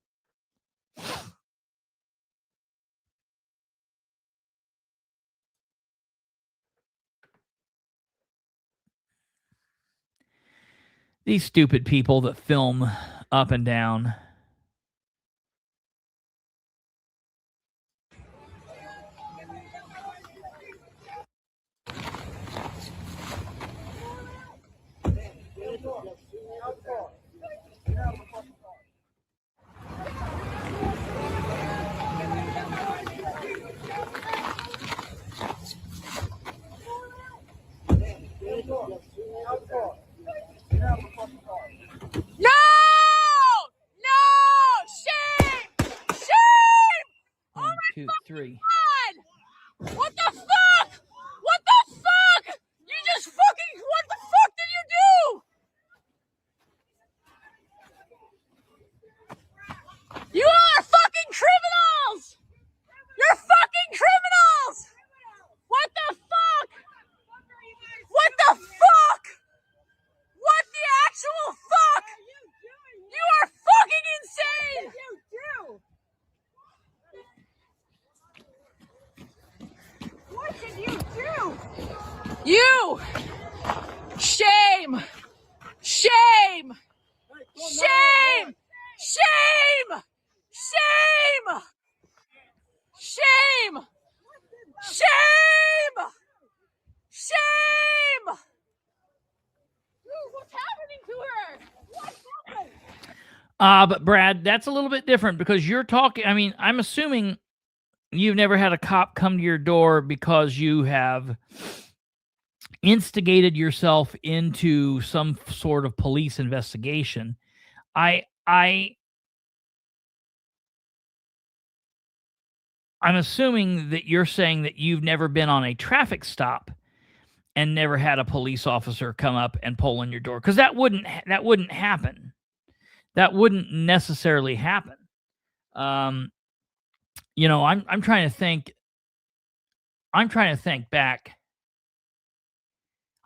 These stupid people that film up and down. 3. God! What the fuck? What the fuck? You just fucking, what the fuck did you do? You are fucking criminals! You're fucking criminals! What the fuck? What the fuck? What the actual fuck? You are fucking insane! What did you do? You! Shame! Shame! Shame! Shame! Shame! Shame! Shame! Shame! What's happening to her? What happened? But Brad, that's a little bit different because you're talking. I mean, I'm assuming you've never had a cop come to your door because you have instigated yourself into some sort of police investigation. I'm assuming that you're saying that you've never been on a traffic stop and never had a police officer come up and pull on your door, because that wouldn't happen. That wouldn't necessarily happen. You know, I'm trying to think. I'm trying to think back.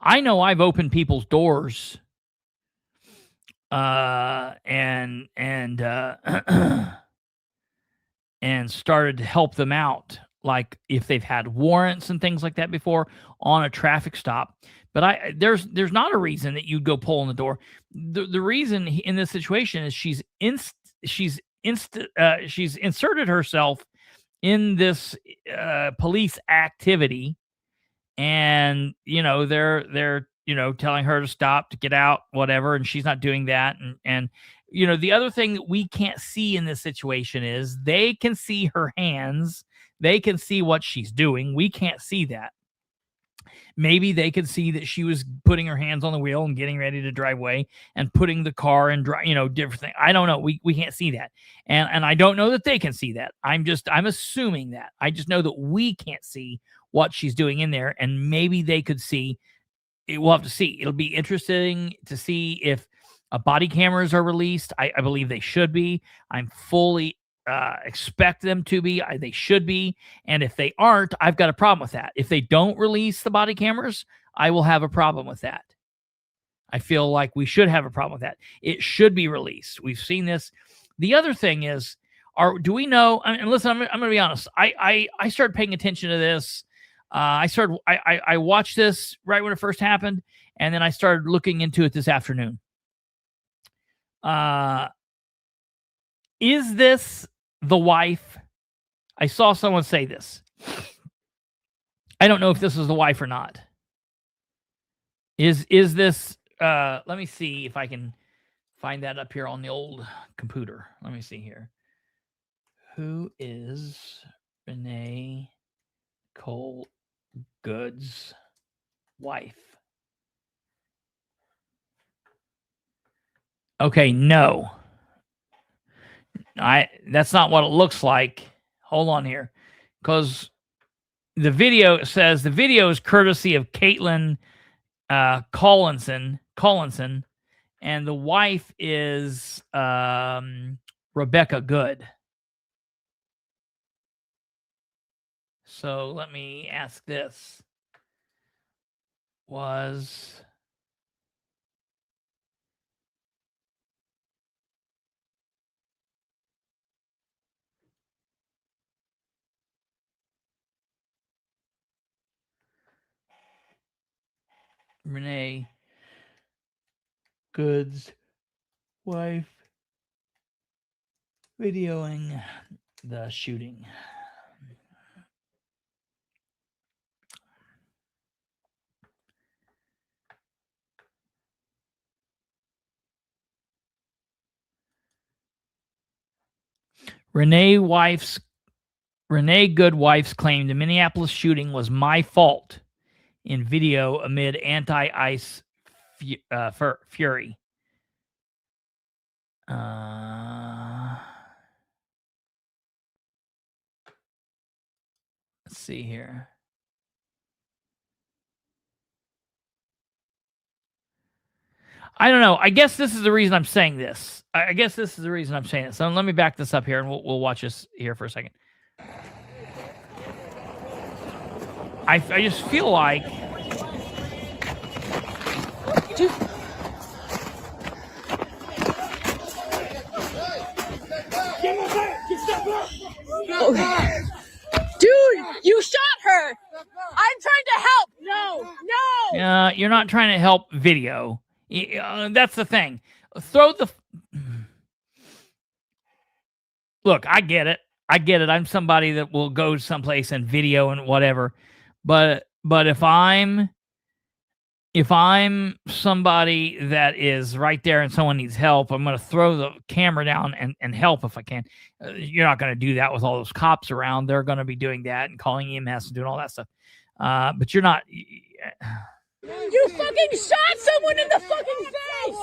I know I've opened people's doors, and and started to help them out, like if they've had warrants and things like that before on a traffic stop. But there's not a reason that you'd go pull on the door. The reason in this situation is she's inserted herself in this police activity, and you know they're you know telling her to stop, to get out, whatever, and she's not doing that. And you know, the other thing that we can't see in this situation is they can see her hands, they can see what she's doing. We can't see that. Maybe they could see that she was putting her hands on the wheel and getting ready to drive away and putting the car in drive, you know, different thing. I don't know. We can't see that. And I don't know that they can see that. I'm assuming that. I just know that we can't see what she's doing in there, and maybe they could see. We'll have to see. It'll be interesting to see if body cameras are released. I believe they should be. I'm fully expect them to be. They should be. And if they aren't, I've got a problem with that. If they don't release the body cameras, I will have a problem with that. I feel like we should have a problem with that. It should be released. We've seen this. The other thing is, do we know? And listen, I'm going to be honest. I started paying attention to this. I watched this right when it first happened, and then I started looking into it this afternoon. Is this the wife? I saw someone say this. I don't know if this is the wife or not. Is this let me see if I can find that up here on the old computer. Let me see here. Who is Renee Nicole Good's wife? Okay, no. That's not what it looks like. Hold on here. Because the video says the video is courtesy of Caitlin Collinson, and the wife is Rebecca Good. So let me ask this. Was Renee Good's wife videoing the shooting? Renee Good wife's claim the Minneapolis shooting was my fault in video amid anti-ICE fury. Let's see here. I don't know. I guess this is the reason I'm saying this. I guess this is the reason I'm saying this. So let me back this up here, and we'll watch this here for a second. I just feel like Dude, you shot her. I'm trying to help. No. you're not trying to help video. That's the thing. Look, I get it. I'm somebody that will go someplace and video and whatever. But if I'm somebody that is right there and someone needs help, I'm going to throw the camera down and help if I can. You're not going to do that with all those cops around. They're going to be doing that and calling EMS and doing all that stuff. But you're not. You fucking shot someone in the fucking face.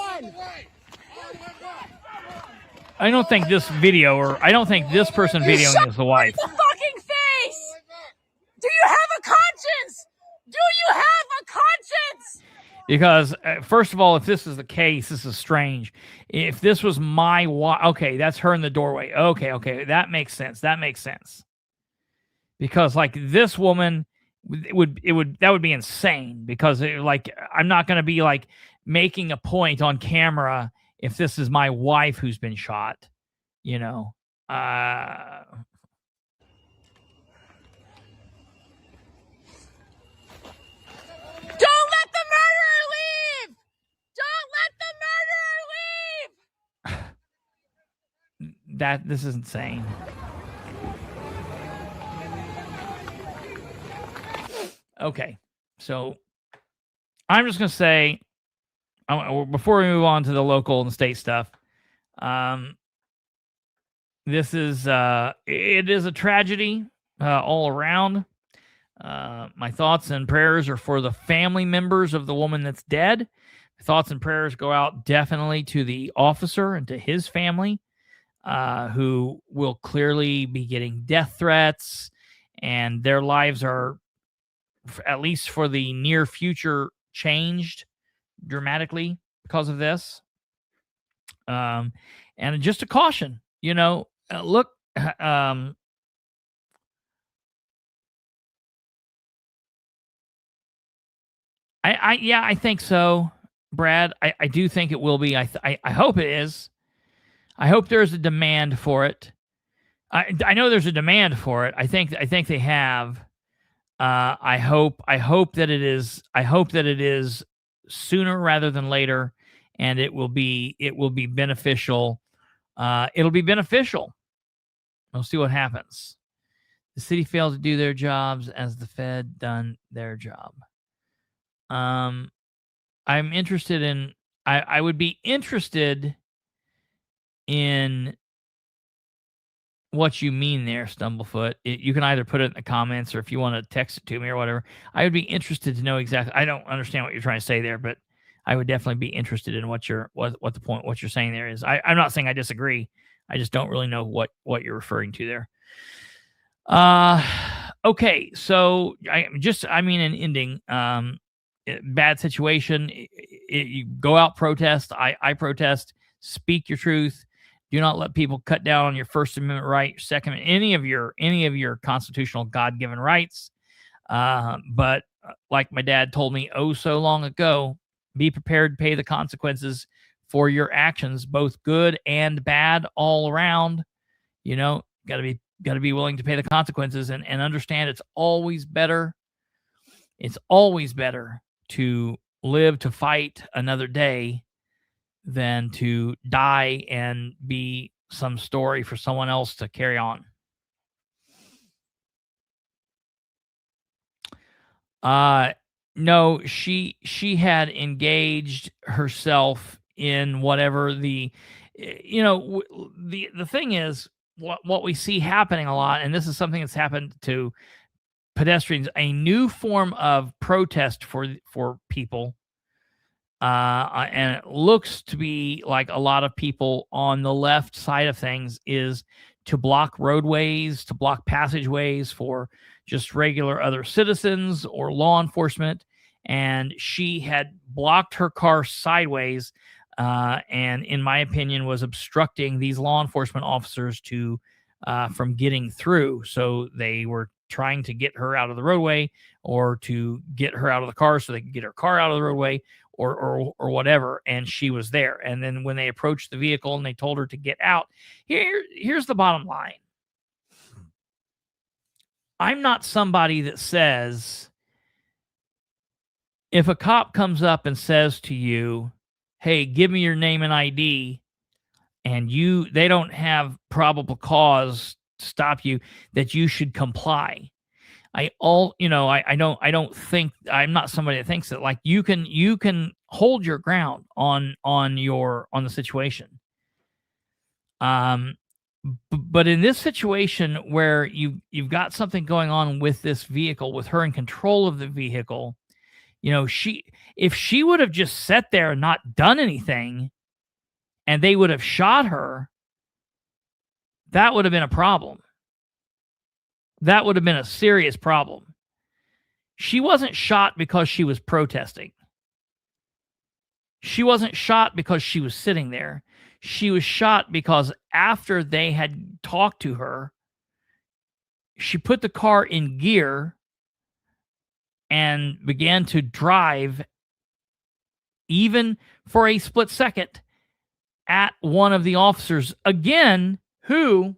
I don't think this video, or I don't think this person videoing is the wife. The fucking face. Do you have a conscience? Do you have a conscience? Because, first of all, if this is the case, this is strange. If this was my wife, okay, that's her in the doorway. Okay, that makes sense. Because, like, this woman, that would be insane. Because, I'm not going to be, like, making a point on camera if this is my wife who's been shot, you know. Don't let the murderer leave! Don't let the murderer leave! This is insane. Okay, so I'm just going to say, before we move on to the local and state stuff, this is it is a tragedy all around. My thoughts and prayers are for the family members of the woman that's dead. Thoughts and prayers go out definitely to the officer and to his family, who will clearly be getting death threats, and their lives are, at least for the near future, changed dramatically because of this. And just a caution, look, I think so, Brad. I do think it will be. I hope it is. I hope there's a demand for it. I know there's a demand for it. I think they have. I hope that it is. I hope that it is sooner rather than later, and it will be beneficial. It'll be beneficial. We'll see what happens. The city failed to do their jobs as the Fed done their job. I'm interested in. I would be interested in what you mean there, Stumblefoot. You can either put it in the comments, or if you want to text it to me or whatever. I would be interested to know exactly. I don't understand what you're trying to say there, but I would definitely be interested in what you're saying there is. I'm not saying I disagree. I just don't really know what you're referring to there. Okay, so in ending, bad situation. You go out, protest. I protest. Speak your truth. Do not let people cut down on your First Amendment right, Second, any of your constitutional God-given rights. But like my dad told me so long ago, be prepared to pay the consequences for your actions, both good and bad, all around. Got to be willing to pay the consequences and understand it's always better. It's always better to live to fight another day than to die and be some story for someone else to carry on. No, she had engaged herself in whatever the thing is, what we see happening a lot, and this is something that's happened to pedestrians, a new form of protest for people. And it looks to be like a lot of people on the left side of things is to block roadways, to block passageways for just regular other citizens or law enforcement. And she had blocked her car sideways, and in my opinion was obstructing these law enforcement officers from getting through. So they were trying to get her out of the roadway, or to get her out of the car so they could get her car out of the roadway, or whatever. And she was there. And then when they approached the vehicle and they told her to get out, here's the bottom line. I'm not somebody that says, if a cop comes up and says to you, hey, give me your name and ID, and they don't have probable cause to stop you, that you should comply. I don't think, I'm not somebody that thinks that, like, you can hold your ground on the situation. But in this situation where you've got something going on with this vehicle, with her in control of the vehicle, if she would have just sat there and not done anything, and they would have shot her, that would have been a problem. That would have been a serious problem. She wasn't shot because she was protesting. She wasn't shot because she was sitting there. She was shot because after they had talked to her, she put the car in gear and began to drive, even for a split second, at one of the officers, again, who,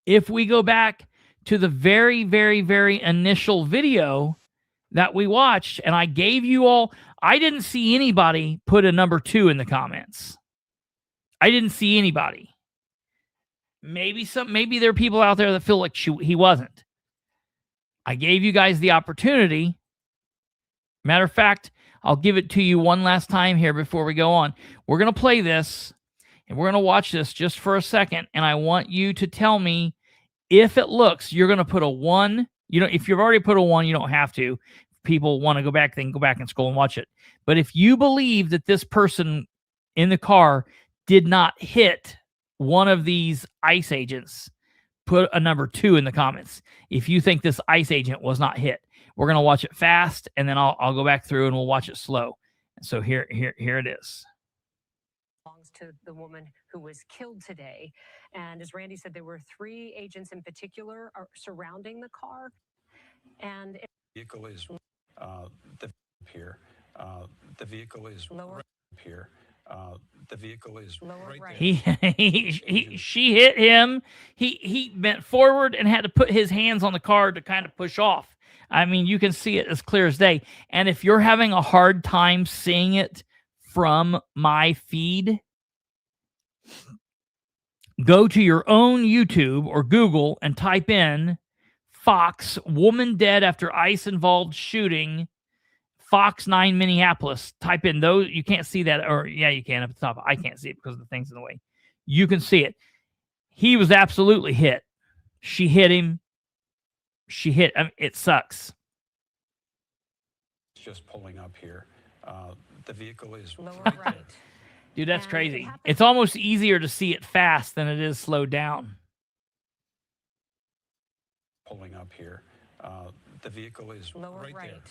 if we go back to the very, very, very initial video that we watched, and I gave you all, I didn't see anybody put a number 2 in the comments. I didn't see anybody. Maybe there are people out there that feel like he wasn't. I gave you guys the opportunity. Matter of fact, I'll give it to you one last time here before we go on. We're going to play this, and we're going to watch this just for a second, and I want you to tell me if it looks, you're going to put a 1. If you've already put a 1, you don't have to. If people want to go back, they can go back and scroll and watch it. But if you believe that this person in the car did not hit one of these ICE agents, put a number 2 in the comments. If you think this ICE agent was not hit, we're going to watch it fast, and then I'll go back through and we'll watch it slow. So here it is. Belongs to the woman who was killed today. And as Randy said, there were 3 agents in particular surrounding the car. And vehicle is here. The vehicle is lower here. The vehicle is lower right. She hit him. He bent forward and had to put his hands on the car to kind of push off. I mean, you can see it as clear as day. And if you're having a hard time seeing it from my feed, go to your own YouTube or Google and type in Fox, woman dead after ICE-involved shooting, Fox 9 Minneapolis. Type in those. You can't see that. Or, yeah, you can up at the top. I can't see it because the thing's in the way. You can see it. He was absolutely hit. She hit him. It sucks. Just pulling up here. The vehicle is lower right. Dude, that's crazy. It's almost easier to see it fast than it is slowed down. Pulling up here. The vehicle is lower right. there.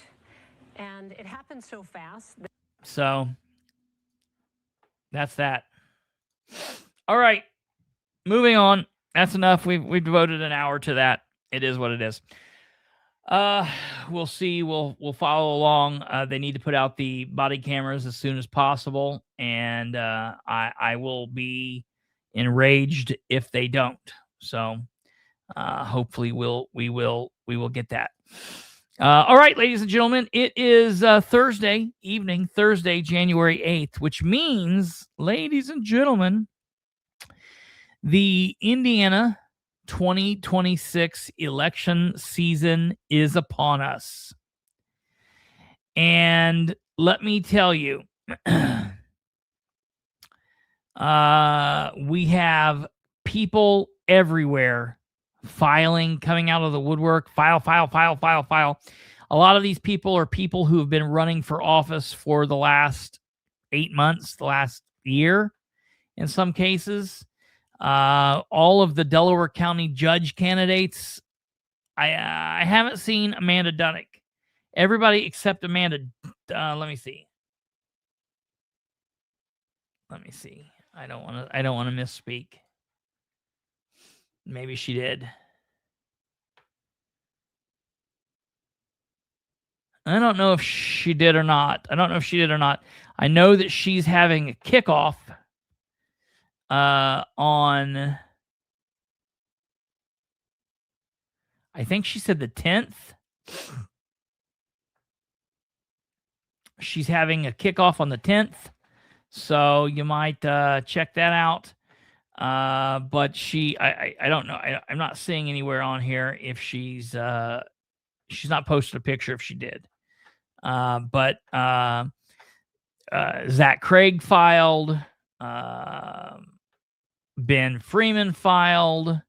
And it happened so fast. So that's that. All right. Moving on. That's enough. We've devoted an hour to that. It is what it is. We'll see. We'll follow along. They need to put out the body cameras as soon as possible, and I will be enraged if they don't. So hopefully we will get that. All right, ladies and gentlemen, it is Thursday evening, Thursday, January 8th, which means, ladies and gentlemen, the Indiana 2026 election season is upon us. And let me tell you, we have people everywhere coming out of the woodwork, file. A lot of these people are people who have been running for office for the last 8 months, the last year, in some cases. All of the Delaware County judge candidates, I haven't seen Amanda Dunnick. Everybody except Amanda. Let me see. I don't want to misspeak. Maybe she did. I don't know if she did or not. I know that she's having a kickoff on, I think she said the 10th. She's having a kickoff on the 10th. So you might check that out. But I don't know. I'm not seeing anywhere on here if she's not posted a picture if she did. But Zach Craig filed. Ben Freeman filed.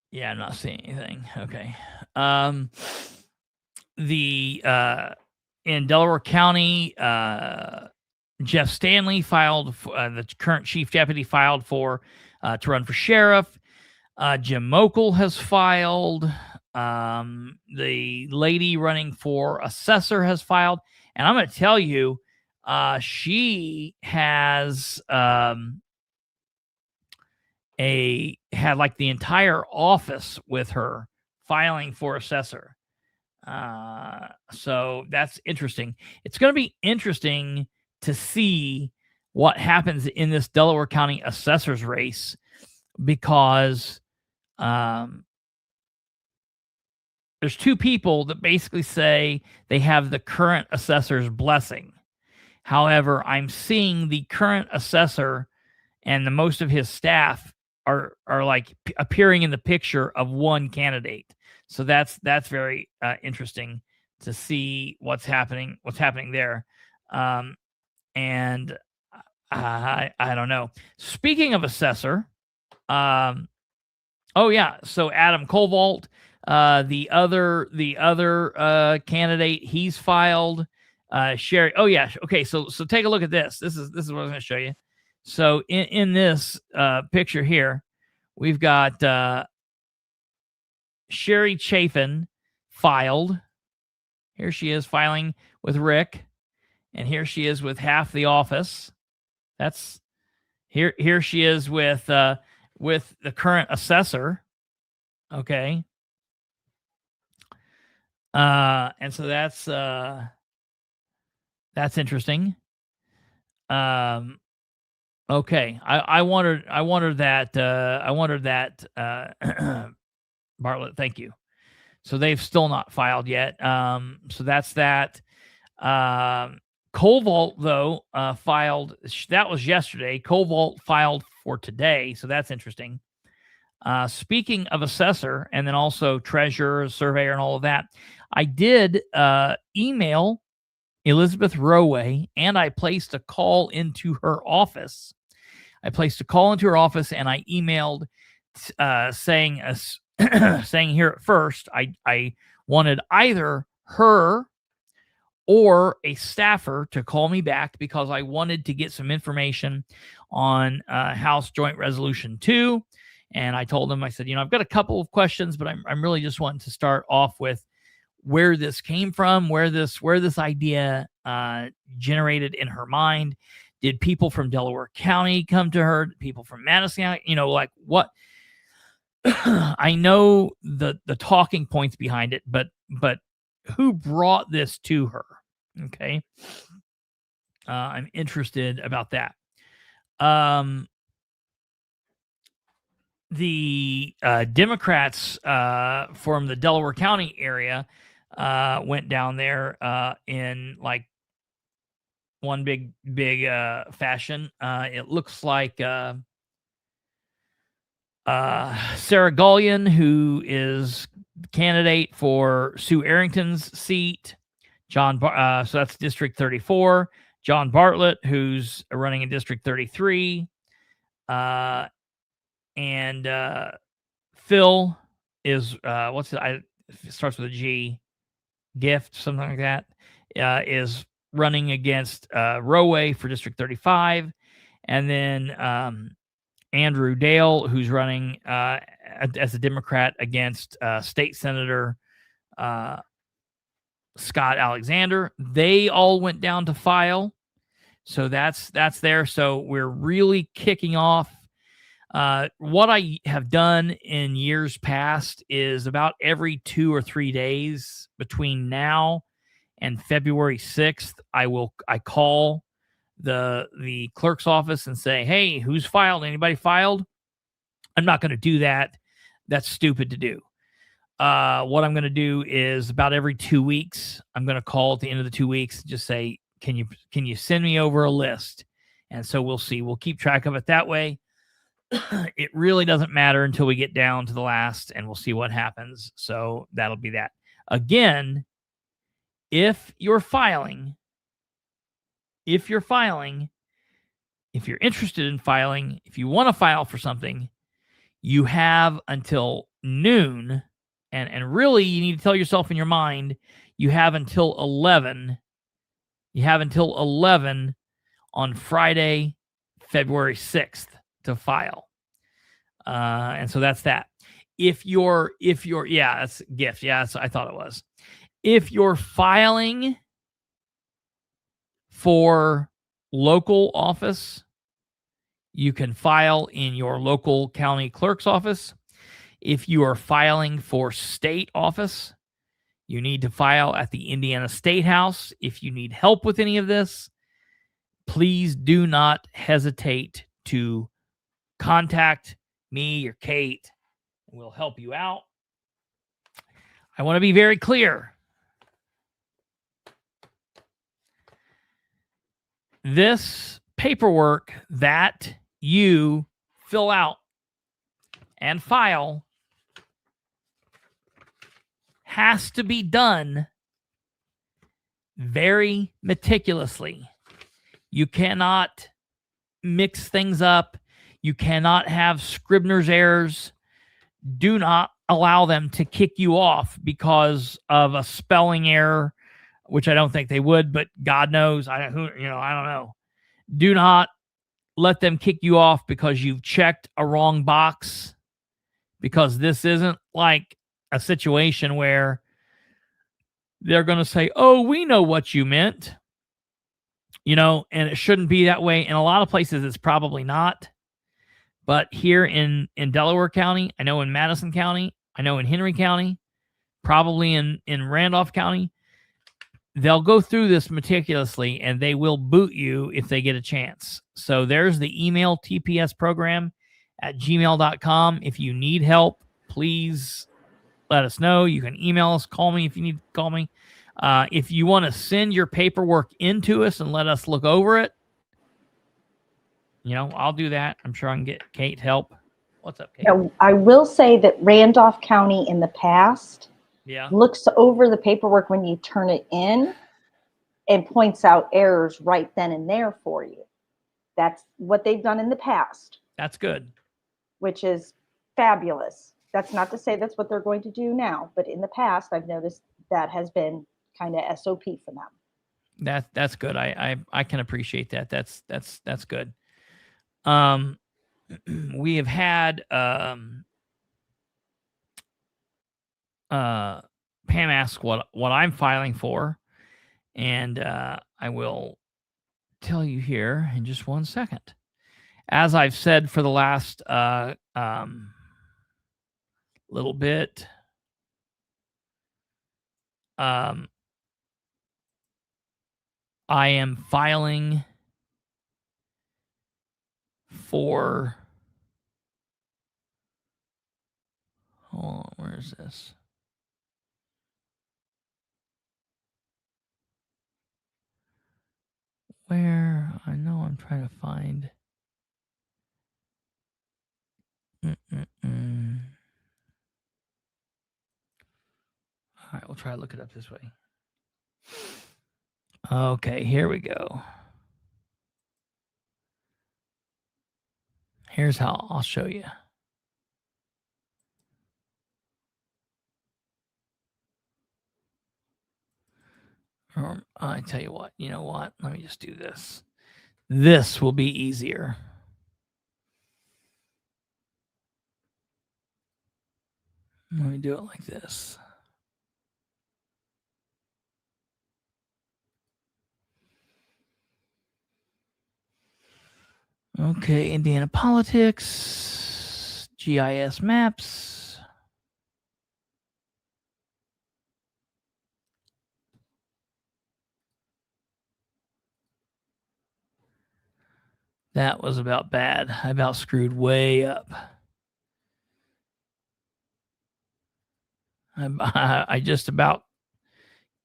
Yeah, I'm not seeing anything. Okay. In Delaware County, Jeff Stanley filed. The current chief deputy filed to run for sheriff. Jim Mokel has filed. The lady running for assessor has filed, and I'm going to tell you, she has had like the entire office with her filing for assessor. So that's interesting. It's going to be interesting to see what happens in this Delaware County assessor's race, because there's two people that basically say they have the current assessor's blessing. However, I'm seeing the current assessor and the most of his staff are like appearing in the picture of one candidate. So that's very interesting to see what's happening there. And I don't know. Speaking of assessor, oh yeah, so Adam Kovault, the other candidate, he's filed. Sherry, oh yeah, okay. So take a look at this. This is what I was going to show you. So in this picture here, we've got Sherry Chafin filed. Here she is filing with Rick, and here she is with half the office. That's here she is with the current assessor. Okay. And so that's interesting. Okay. I wondered that Bartlett, thank you. So they've still not filed yet. So that's that. Kovault, though, filed. That was yesterday. Kovault filed for today. So that's interesting. Speaking of assessor and then also treasurer, surveyor, and all of that, I did email Elizabeth Roway, and I placed a call into her office. And I emailed saying here at first, I wanted either her or a staffer to call me back, because I wanted to get some information on House Joint Resolution 2. And I told them, I said, I've got a couple of questions, but I'm really just wanting to start off with where this came from, where this idea generated in her mind. Did people from Delaware County come to her? Did people from Madison County? Like what? I know the talking points behind it, but who brought this to her? Okay. I'm interested about that. The Democrats from the Delaware County area went down there in like one big fashion. It looks like Sarah Gullion, who is candidate for Sue Arrington's seat. So that's District 34. John Bartlett, who's running in District 33. And Phil is, it starts with a G, Gift, something like that, is running against Roway for District 35. And then Andrew Dale, who's running as a Democrat against State Senator Scott Alexander. They all went down to file. So that's there. So we're really kicking off. What I have done in years past is about every 2 or 3 days between now and February 6th, I call the clerk's office and say, hey, who's filed? Anybody filed? I'm not going to do that. That's stupid to do. What I'm going to do is about every 2 weeks, I'm going to call at the end of the 2 weeks, just say, can you send me over a list? And so we'll see. We'll keep track of it that way. It really doesn't matter until we get down to the last, and we'll see what happens. So that'll be that. Again, if you're interested in filing, if you want to file for something, you have until noon. And really, you need to tell yourself in your mind, you have until 11. You have until 11 on Friday, February 6th to file. And so that's that. If you're, that's a gift. Yeah, I thought it was. If you're filing for local office, you can file in your local county clerk's office. If you are filing for state office, you need to file at the Indiana State House. If you need help with any of this, please do not hesitate to contact me or Kate. We'll help you out. I want to be very clear. This paperwork that you fill out and file has to be done very meticulously. You cannot mix things up. You cannot have Scribner's errors. Do not allow them to kick you off because of a spelling error, which I don't think they would, but God knows. I don't know. Do not let them kick you off because you've checked a wrong box, because this isn't like a situation where they're going to say, oh, we know what you meant, and it shouldn't be that way. In a lot of places, it's probably not. But here in Delaware County, I know in Madison County, I know in Henry County, probably in Randolph County, they'll go through this meticulously and they will boot you if they get a chance. So there's the email tpsprogram@gmail.com. If you need help, please let us know. You can email us, call me if you need to call me. If you want to send your paperwork into us and let us look over it, I'll do that. I'm sure I can get Kate help. What's up, Kate? Now, I will say that Randolph County in the past looks over the paperwork when you turn it in and points out errors right then and there for you. That's what they've done in the past. That's good. Which is fabulous. That's not to say that's what they're going to do now, but in the past, I've noticed that has been kind of SOP for them. That's good. I can appreciate that. That's good. We have had Pam ask what I'm filing for, and I will tell you here in just 1 second. As I've said for the last little bit, I am filing for, hold on, where is this? Where? I know I'm trying to find. All right, we'll try to look it up this way. Okay, here we go. Here's how I'll show you. I tell you what, you know what? Let me just do this. This will be easier. Let me do it like this. Okay, Indiana politics, GIS maps. That was about bad. I about screwed way up. I just about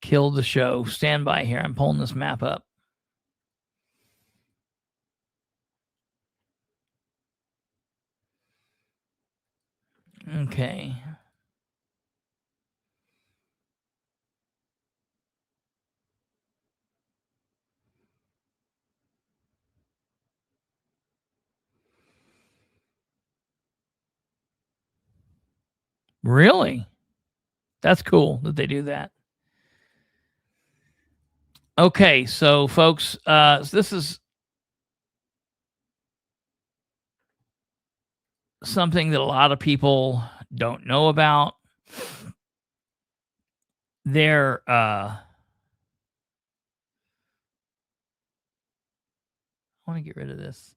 killed the show. Stand by here. I'm pulling this map up. Okay. Really? That's cool that they do that. Okay, so folks, this is something that a lot of people don't know about. They're I want to get rid of this.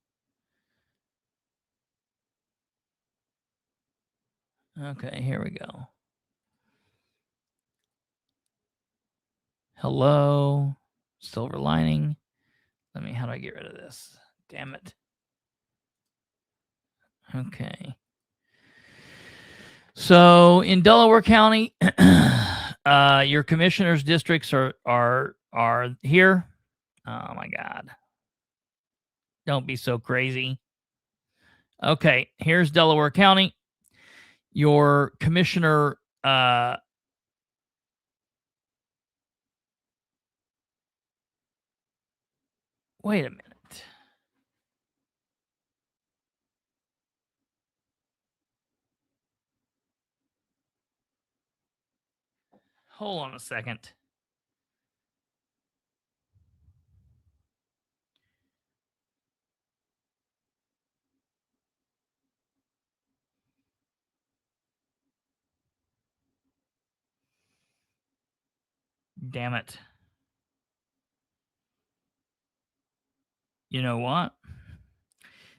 Okay, here we go. Hello, silver lining. How do I get rid of this? Damn it. Okay. So in Delaware County, your commissioners' districts are here. Oh my God. Don't be so crazy. Okay, here's Delaware County. Your commissioner wait a minute. Hold on a second. Damn it. You know what?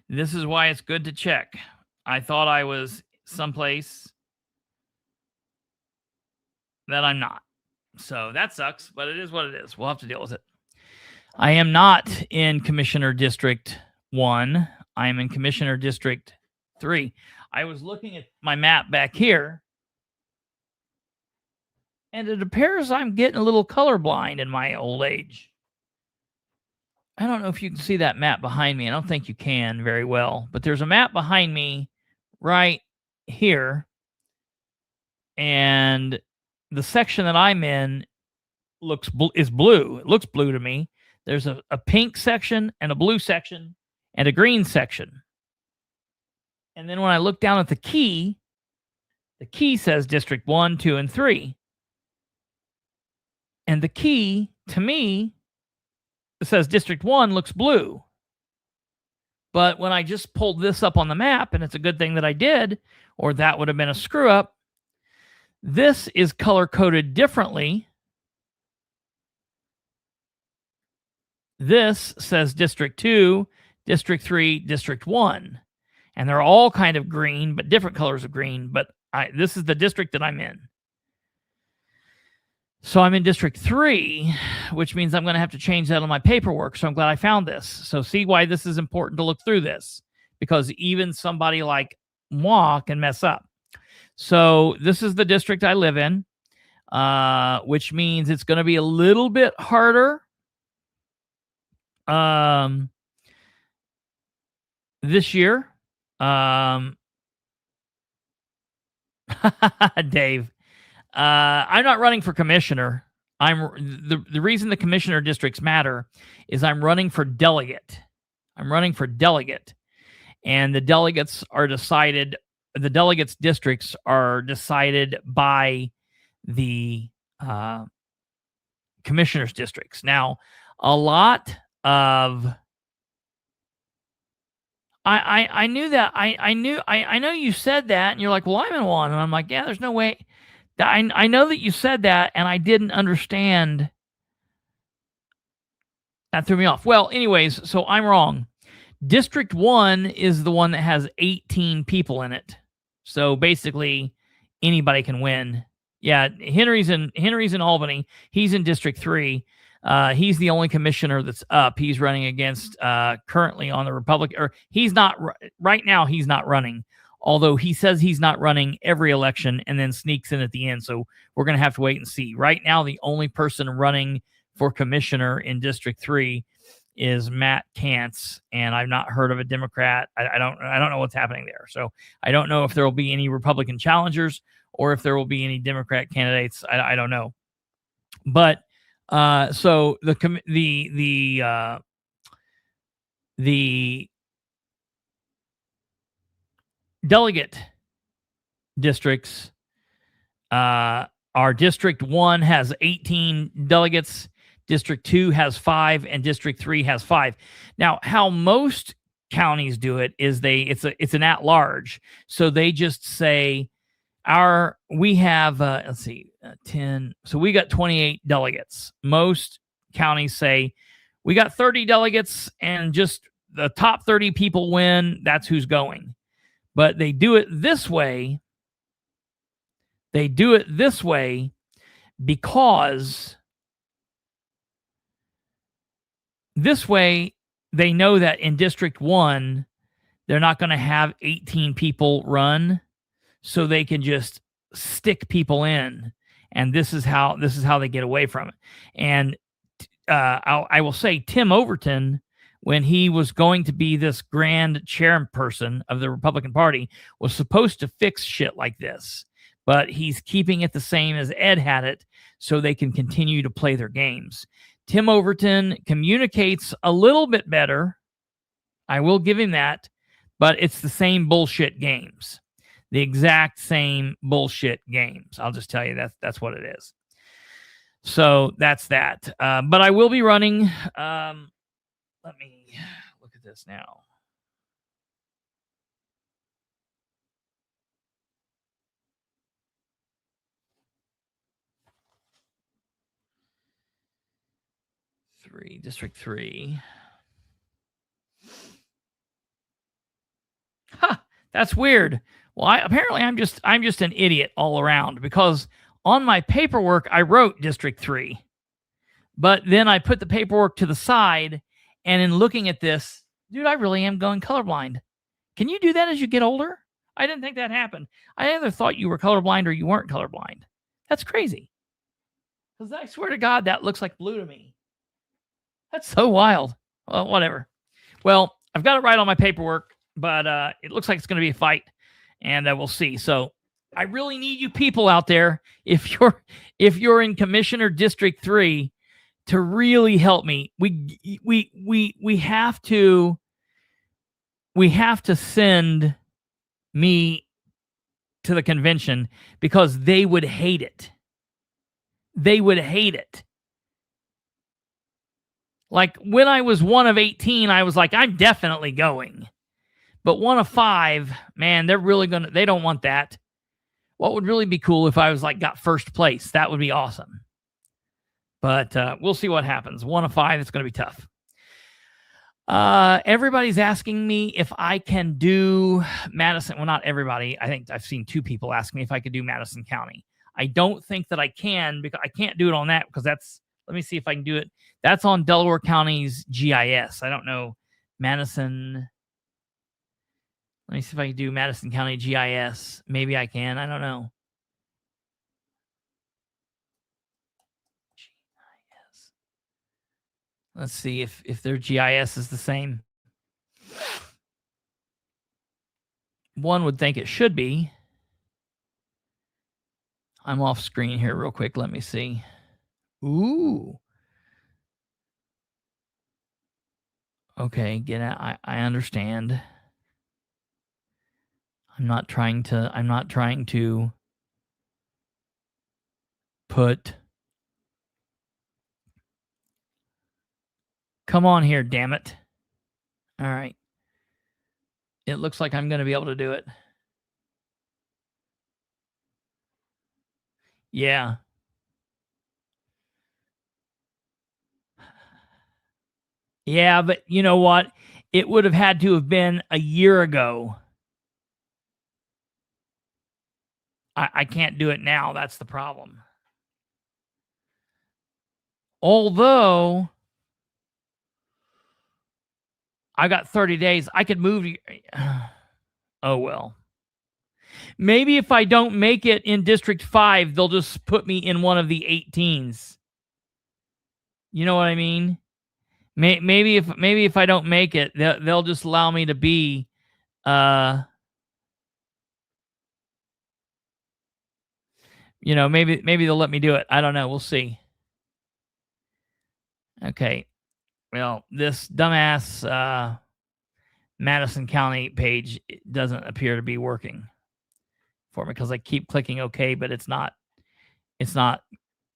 This is why it's good to check. I thought I was someplace that I'm not. So that sucks, but it is what it is. We'll have to deal with it. I am not in Commissioner District 1. I am in Commissioner District 3. I was looking at my map back here, and it appears I'm getting a little colorblind in my old age. I don't know if you can see that map behind me. I don't think you can very well, but there's a map behind me right here, and the section that I'm in is blue. It looks blue to me. There's a pink section and a blue section and a green section. And then when I look down at the key says District 1, 2, and 3. And the key, to me, it says District 1 looks blue. But when I just pulled this up on the map, and it's a good thing that I did, or that would have been a screw up, this is color-coded differently. This says District 2, District 3, District 1. And they're all kind of green, but different colors of green. But this is the district that I'm in. So I'm in District 3, which means I'm going to have to change that on my paperwork. So I'm glad I found this. So see why this is important to look through this. Because even somebody like moi can mess up. So this is the district I live in, which means it's going to be a little bit harder this year. Dave, I'm not running for commissioner. The reason the commissioner districts matter is I'm running for delegate. I'm running for delegate, and the delegates are decided. The delegates districts are decided by the commissioners' districts. Now, a lot of I knew that. I know you said that, and you're like, well, I'm in one. And I'm like, yeah, there's no way. I know that you said that, and I didn't understand. That threw me off. Well, anyways, so I'm wrong. District 1 is the one that has 18 people in it. So basically, anybody can win. Yeah, Henry's in Albany. He's in District 3. He's the only commissioner that's up. He's running against currently on the Republican, or he's not right now. He's not running, although he says he's not running every election and then sneaks in at the end. So we're going to have to wait and see. Right now, the only person running for commissioner in District 3 is Matt Kantz, and I've not heard of a Democrat. I don't know what's happening there. So I don't know if there will be any Republican challengers or if there will be any Democrat candidates. I don't know. But so the delegate districts, our District 1 has 18 delegates, District 2 has 5, and District 3 has 5. Now, how most counties do it is it's an at-large. So they just say we have 10. So we got 28 delegates. Most counties say we got 30 delegates and just the top 30 people win. That's who's going. But they do it this way. Because this way they know that in District 1 they're not going to have 18 people run, so they can just stick people in, and this is how they get away from it. And I will say Tim Overton, when he was going to be this grand chairperson of the Republican Party, was supposed to fix shit like this, but he's keeping it the same as Ed had it so they can continue to play their games. Tim Overton communicates a little bit better. I will give him that, but it's the same bullshit games. The exact same bullshit games. I'll just tell you that's what it is. So that's that. But I will be running. Let me look at this now. District 3. Ha! That's weird. Well, apparently I'm just an idiot all around, because on my paperwork I wrote District 3, but then I put the paperwork to the side, and in looking at this, dude, I really am going colorblind. Can you do that as you get older? I didn't think that happened. I either thought you were colorblind or you weren't colorblind. That's crazy. Because I swear to God, that looks like blue to me. That's so wild. Well, whatever. Well, I've got it right on my paperwork, but it looks like it's going to be a fight, and we'll see. So I really need you people out there, if you're in Commissioner District 3, to really help me. We have to send me to the convention, because they would hate it. They would hate it. Like when I was one of 18, I was like, I'm definitely going. But one of 5, man, they don't want that. What would really be cool if I was got first place? That would be awesome. But we'll see what happens. One of 5, it's going to be tough. Everybody's asking me if I can do Madison. Well, not everybody. I think I've seen 2 people ask me if I could do Madison County. I don't think that I can, because I can't do it on that, because let me see if I can do it. That's on Delaware County's GIS. I don't know. Madison. Let me see if I can do Madison County GIS. Maybe I can. I don't know. GIS. Let's see if their GIS is the same. One would think it should be. I'm off screen here real quick. Let me see. Ooh. Okay, I understand. I'm not trying to put Come on here, damn it. All right. It looks like I'm going to be able to do it. Yeah. Yeah, but you know what? It would have had to have been a year ago. I can't do it now. That's the problem. Although I got 30 days, I could move. Oh, well. Maybe if I don't make it in District 5, they'll just put me in one of the 18s. You know what I mean? Maybe if I don't make it, they'll just allow me to be maybe they'll let me do it. I don't know. We'll see. Okay. Well, this dumbass Madison County page doesn't appear to be working for me because I keep clicking OK, but it's not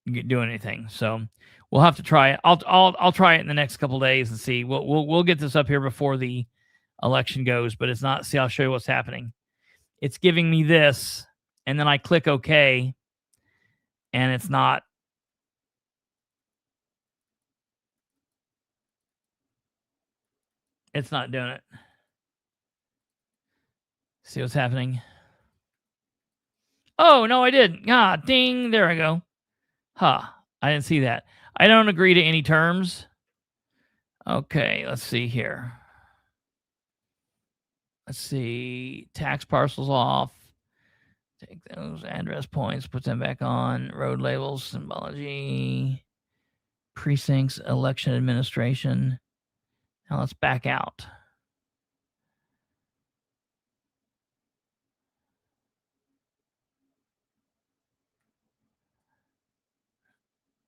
doing anything. So we'll have to try it. I'll try it in the next couple of days and see. We'll get this up here before the election goes, but it's not. See, I'll show you what's happening. It's giving me this, and then I click OK, and it's not. It's not doing it. See what's happening? Oh, no, I didn't. Ah, ding. There I go. Huh. I didn't see that. I don't agree to any terms. Okay, let's see here. Let's see. Tax parcels off. Take those address points, put them back on. Road labels, symbology. Precincts, election administration. Now let's back out.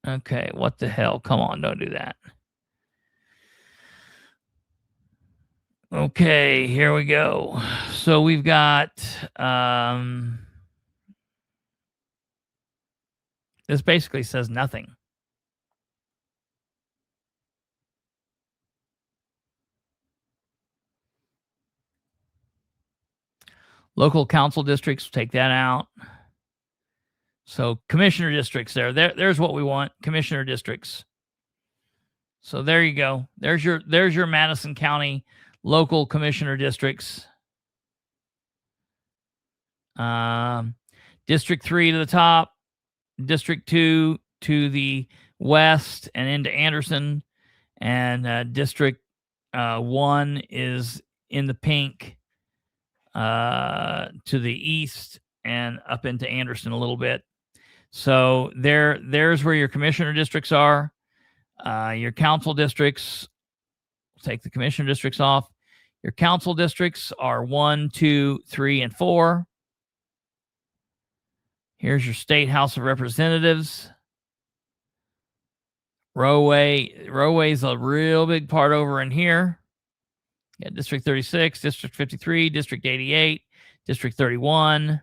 Okay, what the hell? Come on, don't do that. Okay, here we go. So we've got this basically says nothing. Local council districts, take that out. So commissioner districts there's what we want, commissioner districts. So there you go. There's your Madison County local commissioner districts. District 3 to the top, District 2 to the west and into Anderson, and District 1 is in the pink to the east and up into Anderson a little bit. So there's where your commissioner districts are. Your council districts, take the commissioner districts off. Your council districts are 1, 2, 3, and 4. Here's your state House of Representatives. Rowway's a real big part over in here. You got District 36, District 53, District 88, District 31.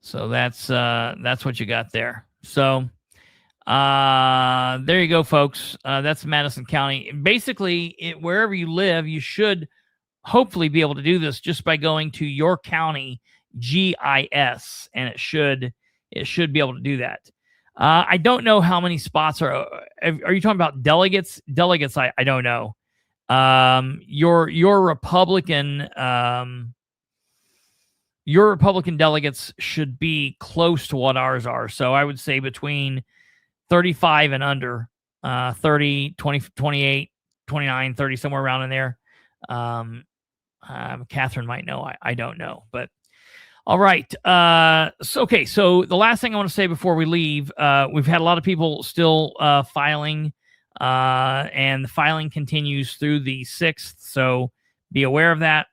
So that's what you got there. So there you go, folks. That's Madison County. Basically, wherever you live, you should hopefully be able to do this just by going to your county GIS, and it should be able to do that. I don't know how many spots are you talking about delegates? Delegates, I don't know. Your Republican delegates should be close to what ours are. So I would say between 35 and under, 30, 20, 28, 29, 30, somewhere around in there. Catherine might know. I don't know. But all right. So the last thing I want to say before we leave, we've had a lot of people still filing, and the filing continues through the 6th. So be aware of that.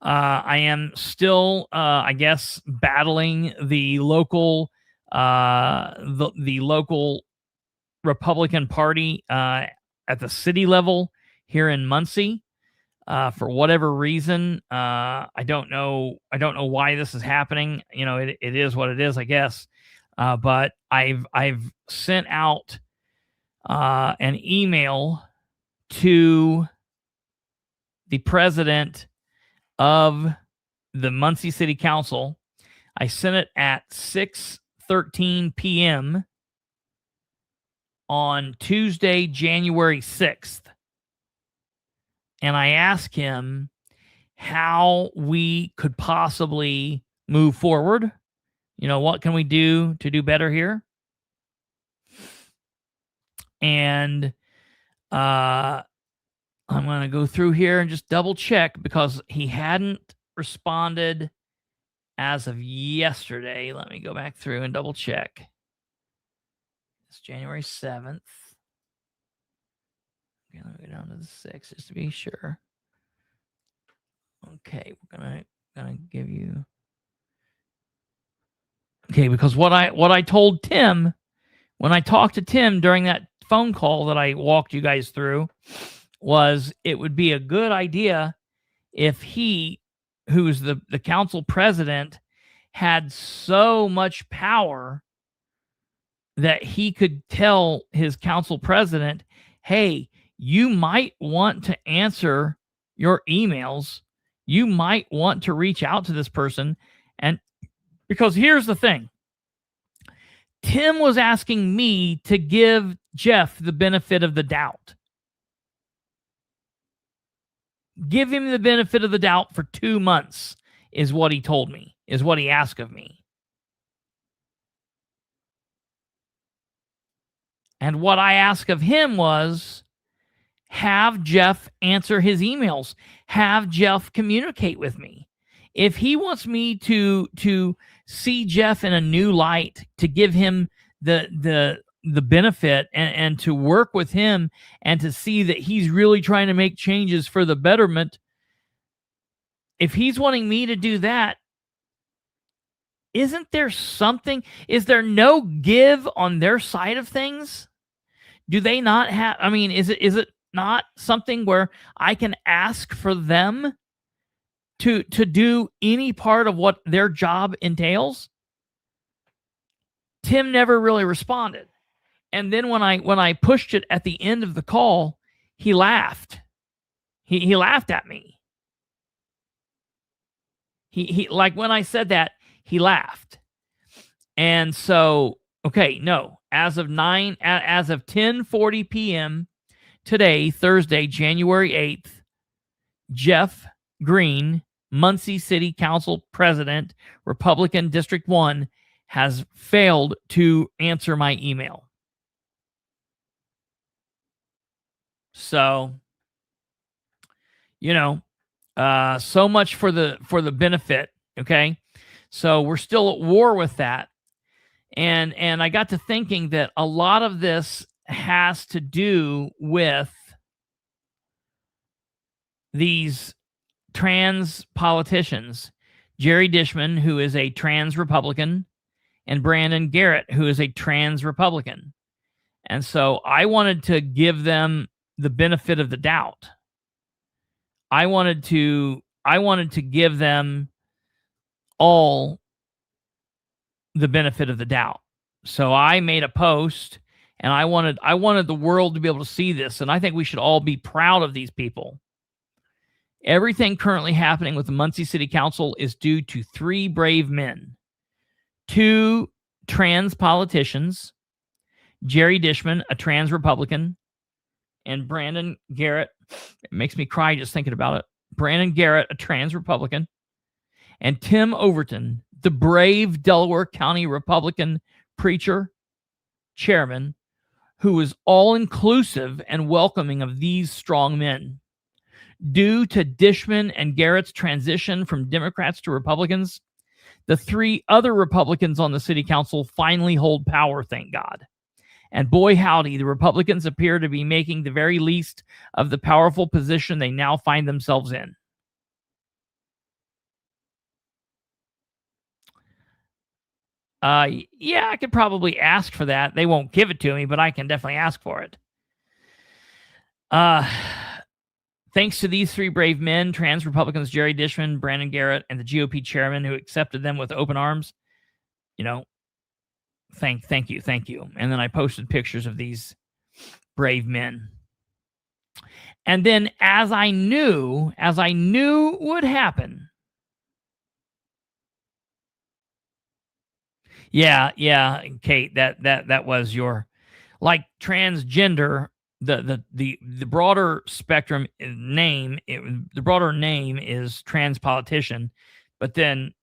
I am still, I guess, battling the local, the local Republican Party at the city level here in Muncie. For whatever reason, I don't know why this is happening. You know, it is what it is, I guess. But I've sent out an email to the president of the Muncie City Council. I sent it at 6:13 p.m. on Tuesday, January 6th. And I asked him how we could possibly move forward. You know, what can we do to do better here? And I'm going to go through here and just double check because he hadn't responded as of yesterday. Let me go back through and double check. It's January 7th. Okay, let me go down to the 6th just to be sure. Okay, we're gonna give you. Okay, because what I told Tim when I talked to Tim during that phone call that I walked you guys through was it would be a good idea if he, who's the council president, had so much power that he could tell his council president, hey, you might want to answer your emails. You might want to reach out to this person. And because here's the thing. Tim was asking me to give Jeff the benefit of the doubt. Give him the benefit of the doubt for 2 months is what he told me, is what he asked of me. And what I asked of him was have Jeff answer his emails. Have Jeff communicate with me. If he wants me to see Jeff in a new light, to give him the benefit and to work with him and to see that he's really trying to make changes for the betterment, if he's wanting me to do that, isn't there something? Is there no give on their side of things? Do they not have, I mean, is it not something where I can ask for them to do any part of what their job entails? Tim never really responded. And then when I pushed it at the end of the call, he laughed. He laughed at me. He like when I said that, he laughed. And so, okay, no, as of 10:40 p.m. today, Thursday, January 8th, Jeff Green, Muncie City Council President, Republican District 1, has failed to answer my email. So, you know, so much for the benefit, okay? So we're still at war with that. And I got to thinking that a lot of this has to do with these trans politicians, Jerry Dishman, who is a trans Republican, and Brandon Garrett, who is a trans Republican. And so I wanted to give them the benefit of the doubt. I wanted to give them all the benefit of the doubt. So I made a post, and I wanted the world to be able to see this, and I think we should all be proud of these people. Everything currently happening with the Muncie City Council is due to 3 brave men. 2 trans politicians, Jerry Dishman, a trans Republican, and Brandon Garrett. It makes me cry just thinking about it. Brandon Garrett, a trans Republican, and Tim Overton, the brave Delaware County Republican preacher, chairman, who is all-inclusive and welcoming of these strong men. Due to Dishman and Garrett's transition from Democrats to Republicans, the 3 other Republicans on the city council finally hold power, thank God. And boy, howdy, the Republicans appear to be making the very least of the powerful position they now find themselves in. Yeah, I could probably ask for that. They won't give it to me, but I can definitely ask for it. Thanks to these 3 brave men, trans Republicans Jerry Dishman, Brandon Garrett, and the GOP chairman who accepted them with open arms, you know, thank you. And then I posted pictures of these brave men. And then as I knew would happen. Yeah, Kate, that was your, like, transgender, the broader spectrum name, the broader name is trans politician, but then,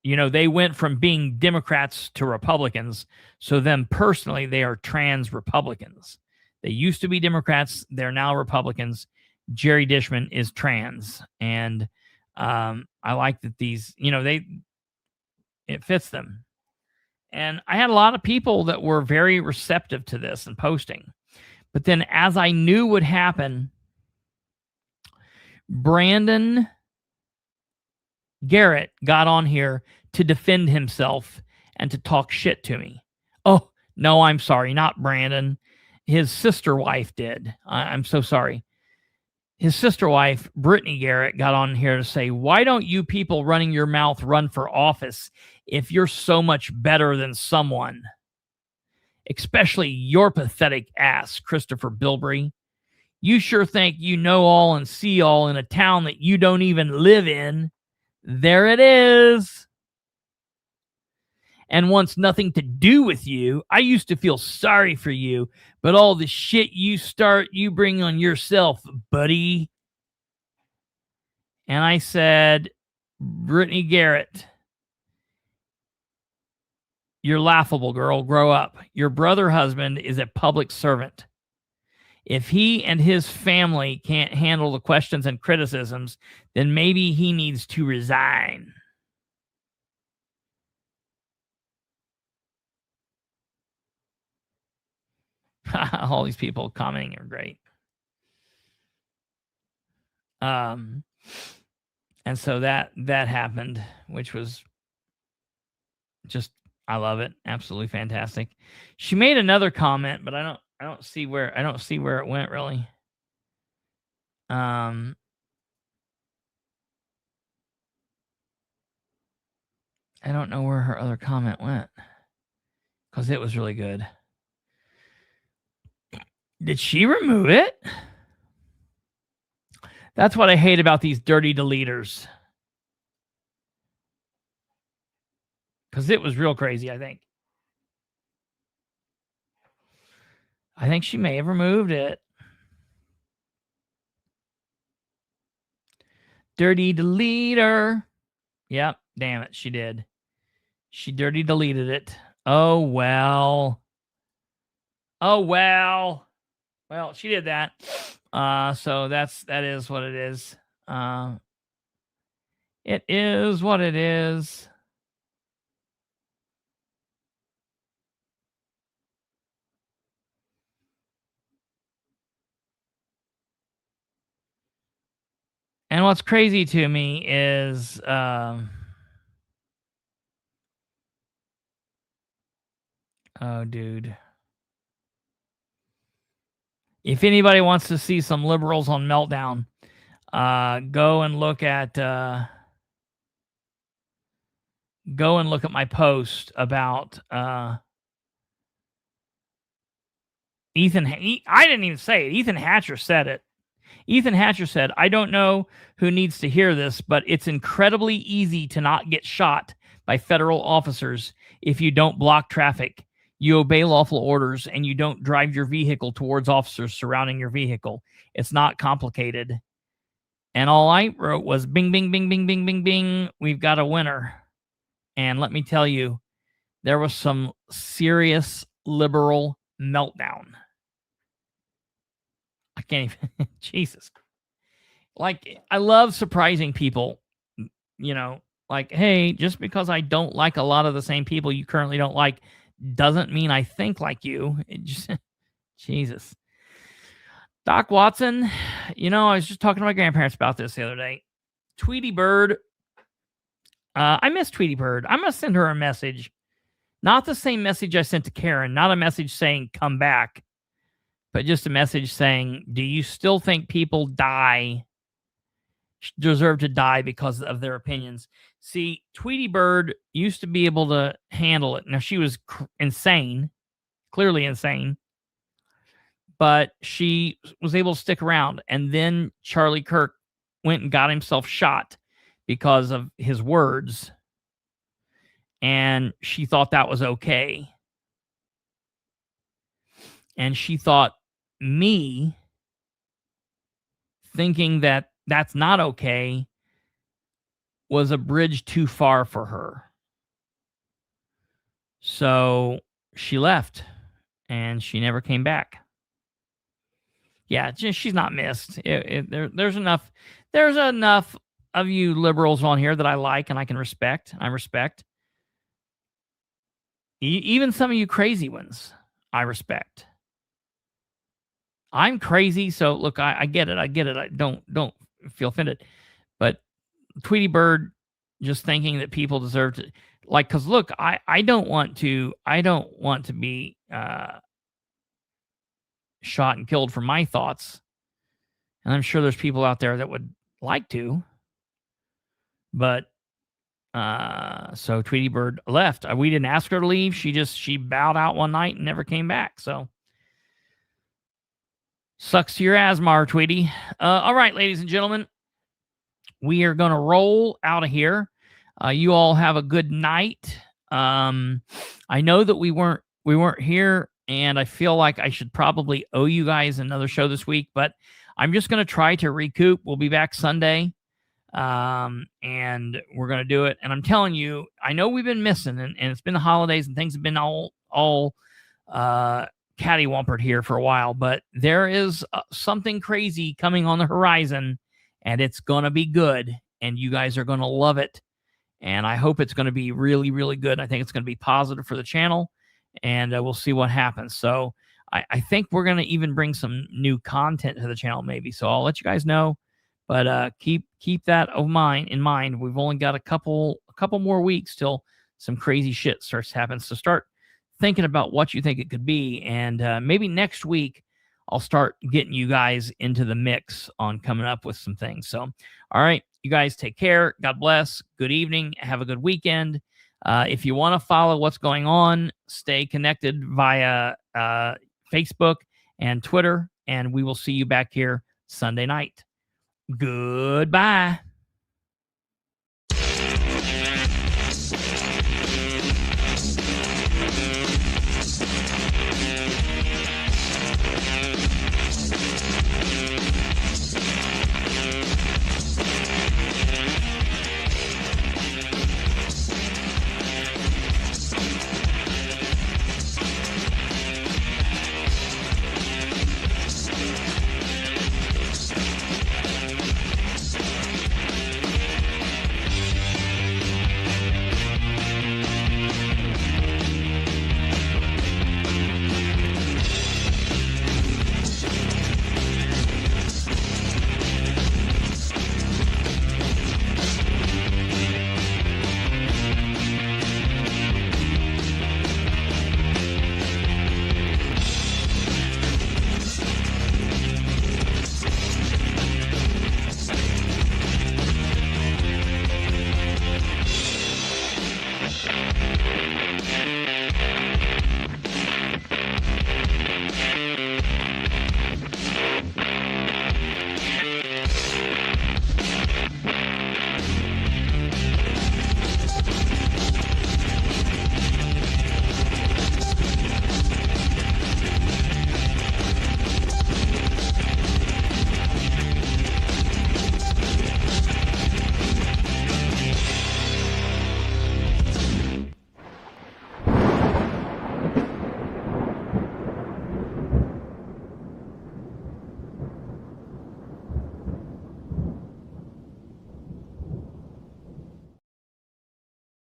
you know, they went from being Democrats to Republicans. So them personally, they are trans Republicans. They used to be Democrats. They're now Republicans. Jerry Dishman is trans. And I like that these, you know, it fits them. And I had a lot of people that were very receptive to this and posting. But then as I knew would happen, Brandon Garrett got on here to defend himself and to talk shit to me. Oh, no, I'm sorry. Not Brandon. His sister wife did. I'm so sorry. His sister wife, Brittany Garrett, got on here to say, why don't you people running your mouth run for office if you're so much better than someone? Especially your pathetic ass, Christopher Bilbrey. You sure think you know all and see all in a town that you don't even live in. There it is. And wants nothing to do with you. I used to feel sorry for you, but all the shit you bring on yourself, buddy. And I said, Brittany Garrett, you're laughable, girl. Grow up. Your brother husband is a public servant. If he and his family can't handle the questions and criticisms, then maybe he needs to resign. All these people commenting are great. And so that happened, which was just, I love it. Absolutely fantastic. She made another comment, but I don't see where it went really. I don't know where her other comment went because it was really good. Did she remove it? That's what I hate about these dirty deleters. Because it was real crazy, I think. I think she may have removed it. Dirty deleter. Yep, damn it, she did. She dirty deleted it. Oh, well. Oh, well. Well, she did that. So that is what it is. It is what it is. And what's crazy to me is oh, dude. If anybody wants to see some liberals on Meltdown, go and look at my post about Ethan. I didn't even say it. Ethan Hatcher said it. Ethan Hatcher said, I don't know who needs to hear this, but it's incredibly easy to not get shot by federal officers if you don't block traffic, you obey lawful orders, and you don't drive your vehicle towards officers surrounding your vehicle. It's not complicated. And all I wrote was bing, bing, bing, bing, bing, bing, bing. We've got a winner. And let me tell you, there was some serious liberal meltdown. I can't even, Jesus. Like, I love surprising people, you know, like, hey, just because I don't like a lot of the same people you currently don't like doesn't mean I think like you. It just, Jesus. Doc Watson, you know, I was just talking to my grandparents about this the other day. Tweety Bird, I miss Tweety Bird. I'm going to send her a message. Not the same message I sent to Karen, not a message saying come back, but just a message saying, do you still think people deserve to die because of their opinions? See, Tweety Bird used to be able to handle it. Now, she was insane, clearly insane. but she was able to stick around. And then Charlie Kirk went and got himself shot because of his words. And she thought that was okay. And she thought me thinking that that's not okay was a bridge too far for her. So she left and she never came back. Yeah, she's not missed. There's enough of you liberals on here that I like and I can respect. I respect. Even some of you crazy ones, I respect. I'm crazy, so look, I get it. I get it. I don't feel offended. But Tweety Bird just thinking that people deserve to, like, because look, I don't want to be shot and killed for my thoughts. And I'm sure there's people out there that would like to. But so Tweety Bird left. We didn't ask her to leave. She bowed out one night and never came back. So sucks to your Asmar, Tweety. All right, ladies and gentlemen, we are going to roll out of here. You all have a good night. I know that we weren't here, and I feel like I should probably owe you guys another show this week, but I'm just going to try to recoup. We'll be back Sunday, and we're going to do it. And I'm telling you, I know we've been missing, and it's been the holidays, and things have been all cattywampered here for a while, but there is something crazy coming on the horizon, and it's going to be good, and you guys are going to love it. And I hope it's going to be really, really good. I think it's going to be positive for the channel, and we'll see what happens. So I think we're going to even bring some new content to the channel maybe. So I'll let you guys know, but keep that in mind. We've only got a couple more weeks till some crazy shit starts happening. So start thinking about what you think it could be, and maybe next week I'll start getting you guys into the mix on coming up with some things. So, all right, you guys take care. God bless. Good evening. Have a good weekend. If you want to follow what's going on, stay connected via Facebook and Twitter, and we will see you back here Sunday night. Goodbye.